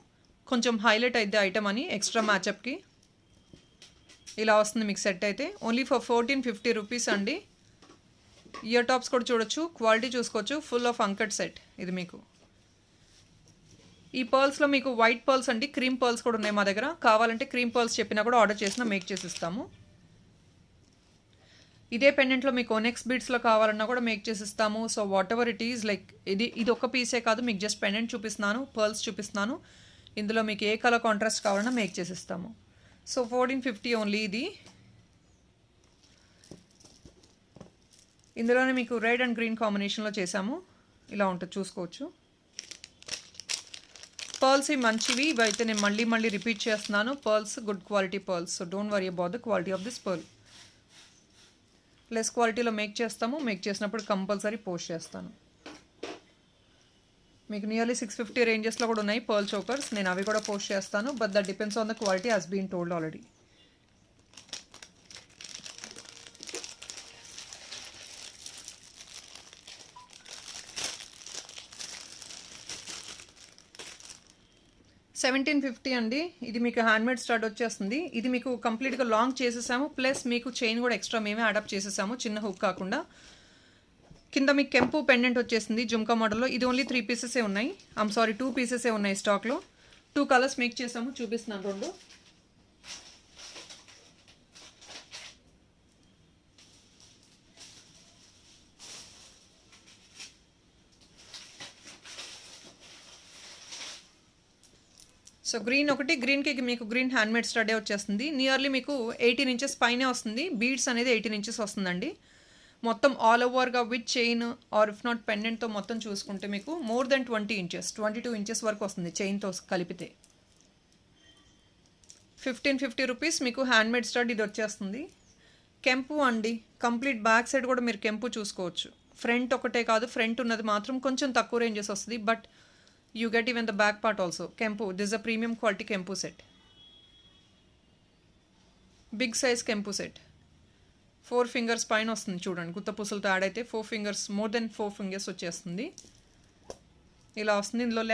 కొంచెం హైలైట్ అయితే ఐటమ్ అని ఎక్స్ట్రా మ్యాచప్కి. ఇలా వస్తుంది మీకు సెట్ అయితే. ఓన్లీ ఫర్ 1450 రూపీస్ అండి. ఇయర్ టాప్స్ కూడా చూడొచ్చు, క్వాలిటీ చూసుకోవచ్చు. ఫుల్ ఆఫ్ అంకట్ సెట్ ఇది మీకు. ఈ పర్ల్స్లో మీకు వైట్ పర్ల్స్ అండి, క్రీమ్ పర్ల్స్ కూడా ఉన్నాయి మా దగ్గర. కావాలంటే క్రీమ్ పర్ల్స్ చెప్పినా కూడా ఆర్డర్ చేసినా మేక్ చేసి ఇస్తాము. ఇదే పెండెంట్లో మీకు ఓనెక్స్ బీడ్స్లో కావాలన్నా కూడా మేక్ చేసి ఇస్తాము. So what ever it is like ఇది ఒక పీసే కాదు, మీకు జస్ట్ పెండెంట్ చూపిస్తున్నాను, పర్ల్స్ చూపిస్తున్నాను. ఇందులో మీకు ఏ కలర్ కాంట్రాస్ట్ కావాలన్నా మేక్ చేసి ఇస్తాము. సో 1450 ఓన్లీ ఇది. ఇందులోనే మీకు రెడ్ అండ్ గ్రీన్ కాంబినేషన్లో చేసాము. ఇలా ఉంటుంది చూసుకోవచ్చు. పర్ల్స్ ఇవి మంచివి. ఇవైతే నేను మళ్ళీ రిపీట్ చేస్తున్నాను. Pearls good quality pearls. So don't worry about the quality of this pearl. Less క్వాలిటీలో మేక్ చేస్తాము. మేక్ చేసినప్పుడు కంపల్సరీ పోస్ట్ చేస్తాను. మీకు నియర్లీ 650 రేంజెస్లో కూడా ఉన్నాయి పర్ల్ చోకర్స్. నేను అవి కూడా పోస్ట్ చేస్తాను. But that depends on the quality has been told already. $1750 అండి. ఇది మీకు హ్యాండ్మేడ్ స్టడ్ వచ్చేస్తుంది. ఇది మీకు కంప్లీట్గా లాంగ్ చేసేసాము. ప్లస్ మీకు చైన్ కూడా ఎక్స్ట్రా మేమే అడాప్ట్ చేసేసాము, చిన్న హుక్ కాకుండా. కింద మీకు కెంపు పెండెంట్ వచ్చేసింది జుమ్కా మోడల్లో. ఇది ఓన్లీ 3 పీసెసే ఉన్నాయి. 2 పీసెసే ఉన్నాయి స్టాక్లో. 2 కలర్స్ మేక్ చేసాము, చూపిస్తున్నాను 2. సో గ్రీన్ ఒకటి, గ్రీన్కి మీకు గ్రీన్ హ్యాండ్మేడ్ స్టడే వచ్చేస్తుంది. నియర్లీ మీకు 18 ఇంచెస్ పైనే వస్తుంది. బీడ్స్ అనేది 18 ఇంచెస్ వస్తుందండి. మొత్తం ఆల్ ఓవర్గా with chain or if not పెండెంట్తో మొత్తం చూసుకుంటే మీకు మోర్ దెన్ 20 ఇంచెస్, 22 ఇంచెస్ వరకు వస్తుంది చైన్తో కలిపితే. 1550 రూపీస్ మీకు హ్యాండ్మేడ్ స్టడ్ ఇది వచ్చేస్తుంది. కెంపు అండి, కంప్లీట్ బ్యాక్ సైడ్ కూడా మీరు కెంపు చూసుకోవచ్చు. ఫ్రంట్ ఒకటే కాదు, ఫ్రంట్ ఉన్నది మాత్రం కొంచెం తక్కువ రేంజెస్ వస్తుంది, but you get even the back part also. కెంపు, దిస్ అ ప్రీమియం క్వాలిటీ కెంపు సెట్, బిగ్ సైజ్ కెంపు సెట్. 4 ఫింగర్స్ పైన వస్తుంది చూడండి, గుత్త పూసలతో యాడ్ అయితే 4 ఫింగర్స్, మోర్ దెన్ 4 ఫింగర్స్ వచ్చేస్తుంది. ఇలా వస్తుంది. ఇందులో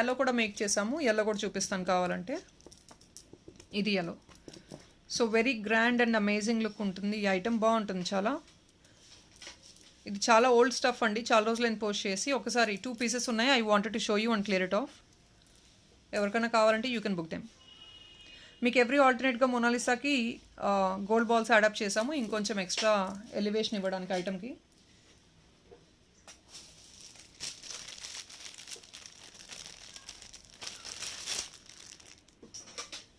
ఎల్లో కూడా మేక్ చేసాము, ఎల్లో కూడా చూపిస్తాను కావాలంటే. ఇది yellow. So very grand and amazing look ఉంటుంది. ఈ ఐటమ్ బాగుంటుంది చాలా. ఇది చాలా ఓల్డ్ స్టఫ్ అండి, చాలా రోజులు నేను పోస్ట్ చేసి. ఒకసారి 2 పీసెస్ ఉన్నాయి, I wanted to show you and clear it of. ఎవరికైనా కావాలంటే యూ కెన్ బుక్ దెమ్. మీకు ఎవ్రీ ఆల్టర్నేట్గా మొనాలిసాకి గోల్డ్ బాల్స్ అడాప్ట్ చేసాము, ఇంకొంచెం ఎక్స్ట్రా ఎలివేషన్ ఇవ్వడానికి ఐటమ్కి.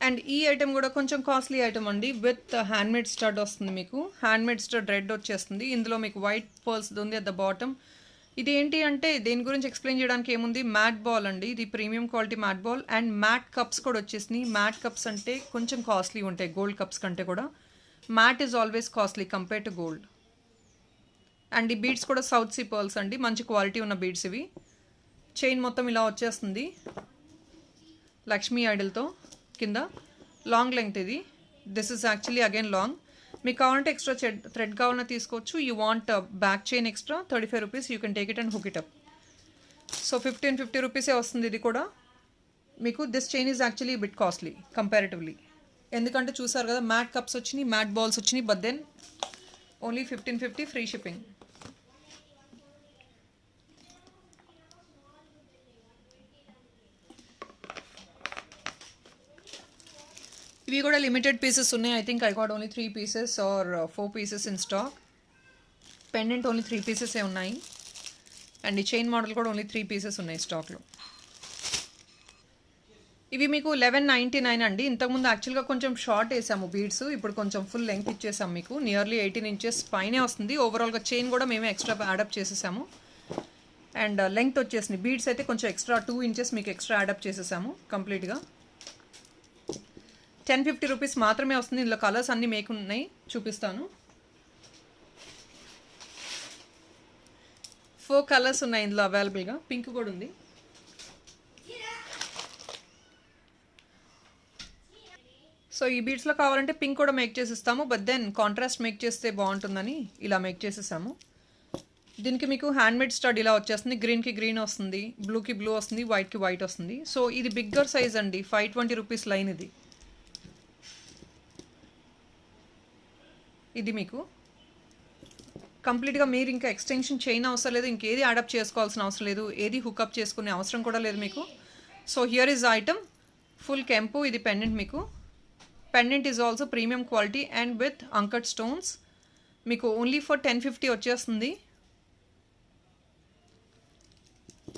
అండ్ ఈ ఐటమ్ కూడా కొంచెం కాస్ట్లీ ఐటమ్ అండి, విత్ హ్యాండ్మేడ్ స్టడ్ వస్తుంది మీకు. హ్యాండ్మేడ్ స్టడ్ రెడ్ వచ్చేస్తుంది. ఇందులో మీకు వైట్ పర్ల్స్ ఉంది అట్ ద బాటమ్. ఇది ఏంటి అంటే దేని గురించి ఎక్స్ప్లెయిన్ చేయడానికి ఏముంది, మ్యాట్ బాల్ అండి. ఇది premium quality matte ball. And matte cups కూడా వచ్చేసినాయి. మ్యాట్ కప్స్ అంటే కొంచెం కాస్ట్లీ ఉంటాయి గోల్డ్ కప్స్ కంటే కూడా. Matte is always costly compare to gold. And ఈ బీడ్స్ కూడా సౌత్ సీ పర్ల్స్ అండి, మంచి క్వాలిటీ ఉన్న బీడ్స్ ఇవి. చైన్ మొత్తం ఇలా వచ్చేస్తుంది లక్ష్మీ ఐడల్తో కింద. లాంగ్ లెంగ్త్ ఇది. This is actually again long. మీకు కావాలంటే ఎక్స్ట్రా థ్రెడ్ కావాలన్నా తీసుకోవచ్చు. You want back chain extra 35 rupees, you can take it and hook it up. So 1550 రూపీసే వస్తుంది ఇది కూడా మీకు. This chain is actually bit costly comparatively, ఎందుకంటే చూసారు కదా మ్యాట్ కప్స్ వచ్చినాయి, మ్యాట్ బాల్స్ వచ్చినాయి, but then only 1550 free shipping. ఇవి కూడా లిమిటెడ్ పీసెస్ ఉన్నాయి. I think I got only 3 pieces or 4 pieces in stock. Pendant only 3 పీసెసే ఉన్నాయి. అండ్ ఈ చైన్ మోడల్ కూడా ఓన్లీ 3 పీసెస్ ఉన్నాయి స్టాక్లో. ఇవి మీకు 1199 అండి. ఇంతకుముందు యాక్చువల్గా కొంచెం షార్ట్ వేసాము బీడ్స్, ఇప్పుడు కొంచెం ఫుల్ లెంగ్త్ ఇచ్చేసాము మీకు. నియర్లీ 18 ఇంచెస్ పైనే వస్తుంది. ఓవరాల్గా చైన్ కూడా మేమే ఎక్స్ట్రా యాడప్ చేసేసాము. అండ్ లెంగ్త్ వచ్చేసింది. బీడ్స్ అయితే కొంచెం ఎక్స్ట్రా 2 ఇంచెస్ మీకు ఎక్స్ట్రా యాడప్ చేసేసాము కంప్లీట్గా. 1050 రూపీస్ మాత్రమే వస్తుంది. ఇందులో కలర్స్ అన్నీ మేక్ ఉన్నాయి, చూపిస్తాను. 4 కలర్స్ ఉన్నాయి ఇందులో అవైలబుల్గా. పింక్ కూడా ఉంది. సో ఈ బీడ్స్లో కావాలంటే పింక్ కూడా మేక్ చేసిస్తాము, బట్ దెన్ కాంట్రాస్ట్ మేక్ చేస్తే బాగుంటుందని ఇలా మేక్ చేసేసాము. దీనికి మీకు హ్యాండ్మేడ్ స్టడ్ ఇలా వచ్చేస్తుంది. గ్రీన్కి గ్రీన్ వస్తుంది, బ్లూకి బ్లూ వస్తుంది, వైట్కి వైట్ వస్తుంది. సో ఇది బిగ్గర్ సైజ్ అండి, 520 రూపీస్ లైన్ ఇది. ఇది మీకు కంప్లీట్గా మీరు ఇంకా ఎక్స్టెన్షన్ చైన్ అవసరం లేదు, ఇంకేది అడాప్ట్ చేసుకోవాల్సిన అవసరం లేదు, ఏది హుక్అప్ చేసుకునే అవసరం కూడా లేదు మీకు. So here is item full కెంపు. ఇది పెండెంట్ మీకు. Pendant is also premium quality and with uncut stones. మీకు ఓన్లీ ఫర్ 1050 వచ్చేస్తుంది.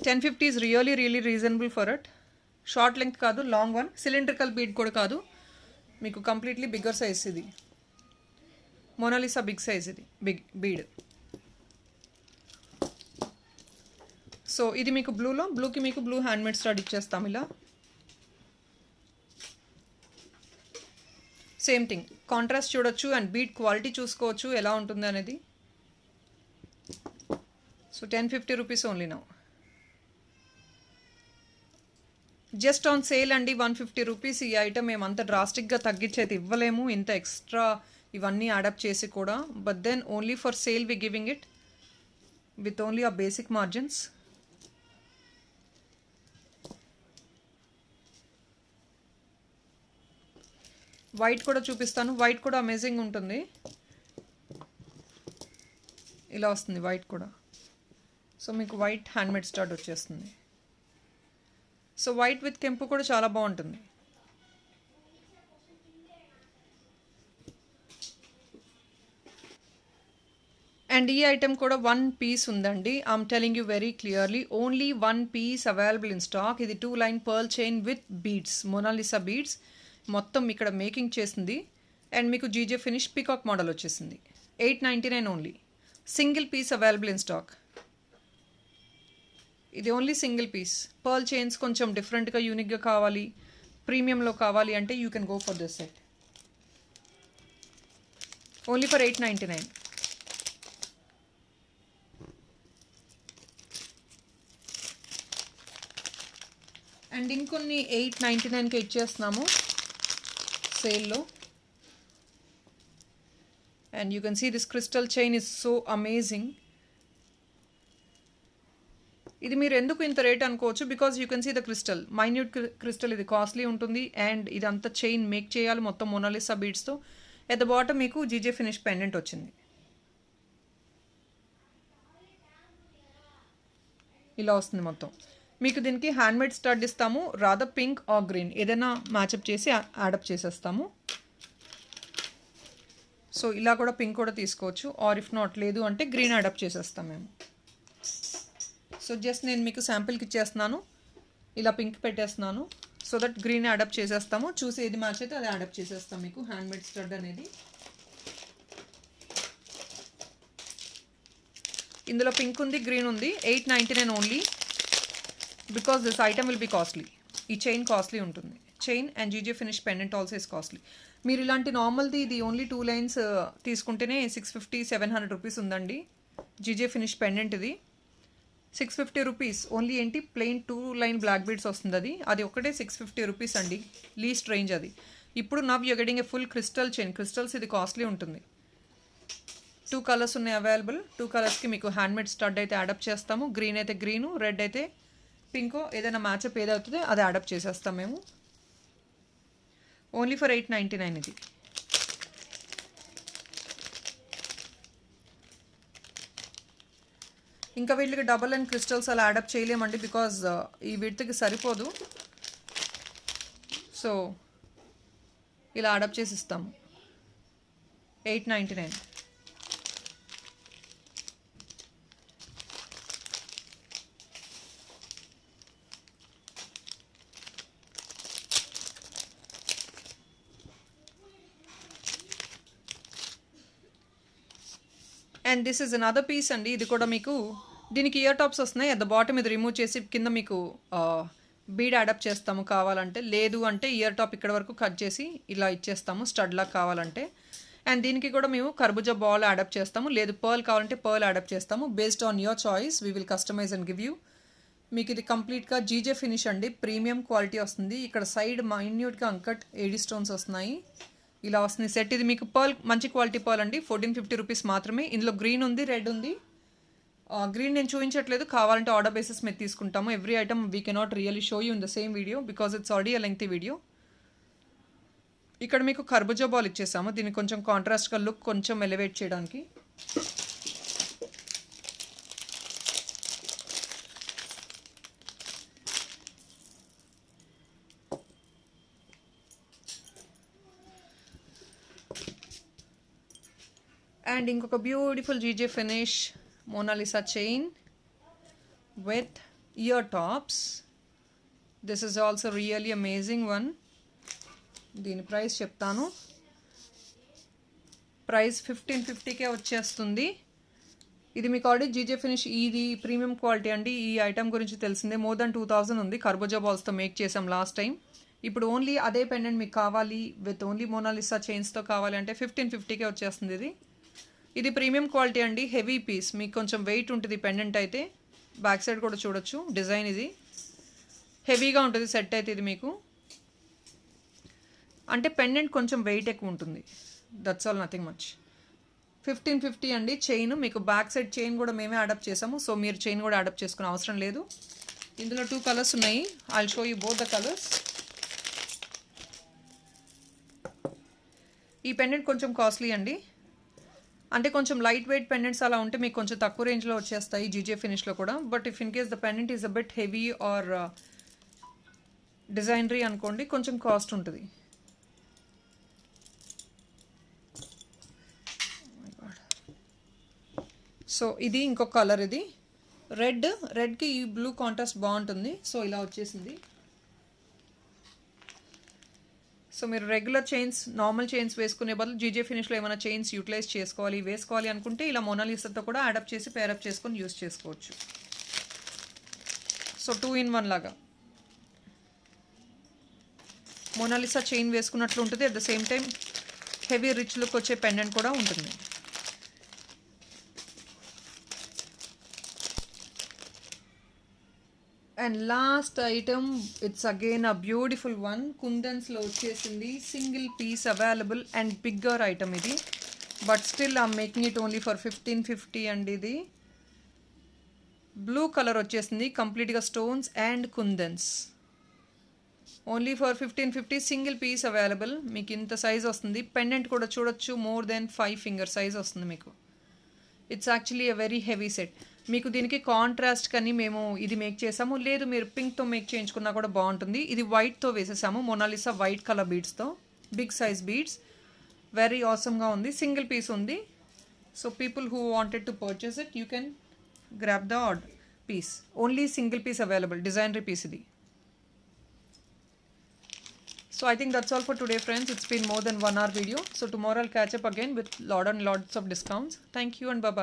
1050 is really reasonable for it. Short length కాదు, లాంగ్ వన్. సిలిండ్రికల్ బీడ్ కూడా కాదు, మీకు కంప్లీట్లీ బిగ్గర్ సైజ్ ఇది. మొనాలిసా బిగ్ సైజ్ ఇది, బిగ్ బీడ్. సో ఇది మీకు బ్లూలో, బ్లూకి మీకు బ్లూ హ్యాండ్మేడ్ స్టడ్ ఇచ్చేస్తాం ఇలా. సేమ్ థింగ్, కాంట్రాస్ట్ చూడొచ్చు అండ్ బీడ్ క్వాలిటీ చూసుకోవచ్చు ఎలా ఉంటుంది అనేది. So 1050 rupees only now. Just on sale అండి, 150 రూపీస్ ఈ ఐటమ్. మేమంత డ్రాస్టిక్గా తగ్గించేది ఇవ్వలేము, ఇంత ఎక్స్ట్రా ఇవన్నీ అడాప్ట్ చేసి కూడా. But then only for sale we giving it with only a basic margins. White కూడా చూపిస్తాను. వైట్ కూడా అమేజింగ్ ఉంటుంది. ఇలా వస్తుంది వైట్ కూడా. సో మీకు వైట్ హ్యాండ్మేడ్ స్టడ్ వచ్చేస్తుంది. సో వైట్ విత్ కెంపు కూడా చాలా బాగుంటుంది. అండ్ ఈ ఐటెం కూడా 1 పీస్ ఉందండి. I'm telling you very clearly, only 1 piece available in stock. ఇది 2 line pearl chain with beads, Mona Lisa beads మొత్తం ఇక్కడ మేకింగ్ చేసింది. అండ్ మీకు జీజే ఫినిష్ పీకాక్ మోడల్ వచ్చేసింది. 899 only. Single piece available in stock. ఇది only single piece. Pearl chains కొంచెం డిఫరెంట్గా యూనిక్గా కావాలి, ప్రీమియంలో కావాలి అంటే you can go for this set. Only for 899. And ఇంకొన్ని 899కి ఇచ్చేస్తున్నాము సేల్లో. And you can see this crystal chain is so amazing. ఇది మీరు ఎందుకు ఇంత రేట్ అనుకోవచ్చు, because you can see the crystal, minute crystal. ఇది కాస్ట్లీ ఉంటుంది. అండ్ ఇదంతా చైన్ మేక్ చేయాలి మొత్తం మొనాలిసా బీడ్స్తో. ఎట్ ద బాటమ్ మీకు జీజే ఫినిష్ పెండెంట్ వచ్చింది. ఇలా వస్తుంది మొత్తం. మీకు దీనికి హ్యాండ్మేడ్ స్టడ్ ఇస్తాము. రాధా పింక్ ఆర్ గ్రీన్ ఏదైనా మ్యాచప్ చేసి యాడప్ చేసేస్తాము. సో ఇలా కూడా పింక్ కూడా తీసుకోవచ్చు, ఆర్ ఇఫ్ నాట్ లేదు అంటే గ్రీన్ యాడప్ చేసేస్తాం మేము. సో జస్ట్ నేను మీకు శాంపిల్కి ఇచ్చేస్తున్నాను. ఇలా పింక్ పెట్టేస్తున్నాను సో దట్ గ్రీన్ యాడప్ చేసేస్తాము. చూసి ఏది మ్యాచ్ అయితే అది యాడప్ చేసేస్తాం మీకు హ్యాండ్మేడ్ స్టడ్ అనేది. ఇందులో పింక్ ఉంది, గ్రీన్ ఉంది. 899 only, because this item will be costly. ఈ చైన్ కాస్ట్లీ ఉంటుంది. Chain and GJ finish pendant also is costly. మీరు ఇలాంటి నార్మల్ది ఇది ఓన్లీ 2 లైన్స్ తీసుకుంటేనే 650-700 రూపీస్ ఉందండి. జీజే ఫినిష్ పెండెంట్ ఇది 650 రూపీస్ ఓన్లీ. ఏంటి ప్లెయిన్ 2 లైన్ బ్లాక్ బీడ్స్ వస్తుంది. అది ఒకటే 650 రూపీస్ అండి, లీస్ట్ రేంజ్ అది. ఇప్పుడు now you getting a full crystal chain. Crystals ఇది కాస్ట్లీ ఉంటుంది. 2 కలర్స్ ఉన్నాయి అవైలబుల్. 2 కలర్స్కి మీకు హ్యాండ్మేడ్ స్టడ్ అయితే యాడప్ చేస్తాము. గ్రీన్ అయితే గ్రీను, రెడ్ అయితే పింకో ఏదైనా మ్యాచప్ ఏదవుతుందో అది యాడప్ చేసేస్తాం మేము. ఓన్లీ ఫర్ 899 ఇది. ఇంకా వీటికి డబల్ అండ్ క్రిస్టల్స్ అలా యాడప్ చేయలేమండి, బికాజ్ ఈ వీటికి సరిపోదు. సో ఇలా యాడప్ చేసి ఇస్తాము. 899. And this is another piece అండి. ఇది కూడా మీకు దీనికి ఇయర్ టాప్స్ వస్తున్నాయి. అట్ ద బాటమ్ ఇది రిమూవ్ చేసి కింద మీకు బీడ్ యాడప్ చేస్తాము కావాలంటే. లేదు అంటే ఇయర్ టాప్ ఇక్కడ వరకు కట్ చేసి ఇలా ఇచ్చేస్తాము స్టడ్ లాగా కావాలంటే. అండ్ దీనికి కూడా మేము కర్బూజా బాల్ యాడప్ చేస్తాము. లేదు పర్ల్ కావాలంటే పర్ల్ యాడప్ చేస్తాము. Based on your choice we will customize and give you. మీకు ఇది కంప్లీట్గా జీజే ఫినిష్ అండి, ప్రీమియం క్వాలిటీ వస్తుంది. ఇక్కడ సైడ్ మైన్యూట్గా అంకట్ ఏడీ స్టోన్స్ వస్తున్నాయి. ఇలా వస్తుంది సెట్. ఇది మీకు పర్ల్ మంచి క్వాలిటీ పర్ల్ అండి. 1450 రూపీస్ మాత్రమే. ఇందులో గ్రీన్ ఉంది, రెడ్ ఉంది. గ్రీన్ నేను చూపించట్లేదు, కావాలంటే ఆర్డర్ బేసిస్ మీద తీసుకుంటాము. Every item we cannot really show you in the same video because it's already a lengthy video. ఇక్కడ మీకు కర్బూజా బాల్ ఇచ్చేసాము. దీన్ని కొంచెం కాంట్రాస్ట్గా లుక్ కొంచెం ఎలివేట్ చేయడానికి. అండ్ ఇంకొక beautiful GJ finish Mona Lisa chain with ear tops. This is also really amazing one. దీని ప్రైస్ చెప్తాను. ప్రైస్ 1550కే వచ్చేస్తుంది. ఇది మీకు ఆల్రెడీ జీజే ఫినిష్, ఇది ప్రీమియం క్వాలిటీ అండి. ఈ ఐటమ్ గురించి తెలిసిందే. మోర్ దాన్ 2000 ఉంది. కర్బూజా బాల్స్తో మేక్ చేసాం లాస్ట్ టైం. ఇప్పుడు ఓన్లీ అదే పెండెంట్ మీకు కావాలి విత్ ఓన్లీ మొనాలిసా చైన్స్తో కావాలి అంటే 1550కే వచ్చేస్తుంది. ఇది ప్రీమియం క్వాలిటీ అండి. హెవీ పీస్, మీకు కొంచెం వెయిట్ ఉంటుంది పెండెంట్ అయితే. బ్యాక్ సైడ్ కూడా చూడొచ్చు డిజైన్. ఇది హెవీగా ఉంటుంది సెట్ అయితే. ఇది మీకు అంటే పెండెంట్ కొంచెం వెయిట్ ఎక్కువ ఉంటుంది. That's all, nothing much. 1550 అండి. చైన్ మీకు బ్యాక్ సైడ్ చైన్ కూడా మేమే అడాప్ట్ చేసాము. సో మీరు చైన్ కూడా అడాప్ట్ చేసుకునే అవసరం లేదు. ఇందులో 2 కలర్స్ ఉన్నాయి. I will show you both the colours. ఈ పెండెంట్ కొంచెం కాస్ట్లీ అండి. అంటే కొంచెం లైట్ వెయిట్ పెండెంట్స్ అలా ఉంటే మీకు కొంచెం తక్కువ రేంజ్లో వచ్చేస్తాయి జీజే ఫినిష్లో కూడా. But if in case the pendant is a bit heavy or designery అనుకోండి, కొంచెం కాస్ట్ ఉంటుంది. సో ఇది ఇంకొక కలర్, ఇది రెడ్కి ఈ బ్లూ కాంట్రాస్ట్ బాగుంటుంది. సో ఇలా వచ్చేసింది. సో మీరు రెగ్యులర్ చైన్స్, నార్మల్ చైన్స్ వేసుకునే బదులు జీజే ఫినిష్లో ఏమైనా చైన్స్ యూటిలైజ్ వేసుకోవాలి అనుకుంటే ఇలా మొనాలిసాతో కూడా యాడప్ చేసి పేరప్ చేసుకొని యూస్ చేసుకోవచ్చు. సో 2 in 1 లాగా మొనాలిసా చైన్ వేసుకున్నట్లు ఉంటుంది. At the same time heavy rich look వచ్చే పెండెంట్ కూడా ఉంటుంది. And last item, it's again a beautiful one. కుందన్స్లో వచ్చేసింది, single piece available and bigger item ఇది. But still I'm making it only for 1550 అండి. ఇది బ్లూ కలర్ వచ్చేసింది, కంప్లీట్గా స్టోన్స్ అండ్ కుందన్స్. Only for 1550, single piece available. మీకు ఇంత సైజ్ వస్తుంది. పెండెంట్ కూడా చూడొచ్చు, మోర్ దెన్ 5 finger సైజ్ వస్తుంది మీకు. It's actually a very heavy set. మీకు దీనికి కాంట్రాస్ట్ కానీ మేము ఇది మేక్ చేసాము, లేదు మీరు పింక్తో మేక్ చేయించుకున్నా కూడా బాగుంటుంది. ఇది వైట్తో వేసేసాము, మొనాలిసా వైట్ కలర్ బీడ్స్తో, బిగ్ సైజ్ బీడ్స్. వెరీ ఆసమ్గా ఉంది. సింగిల్ పీస్ ఉంది. So people who wanted to purchase it, you can grab the piece. Only single piece available, designery piece ఇది. So I think that's all for today, friends. It's been more than 1 hour video. So tomorrow I'll catch up again with lots of discounts. Thank you and bye bye.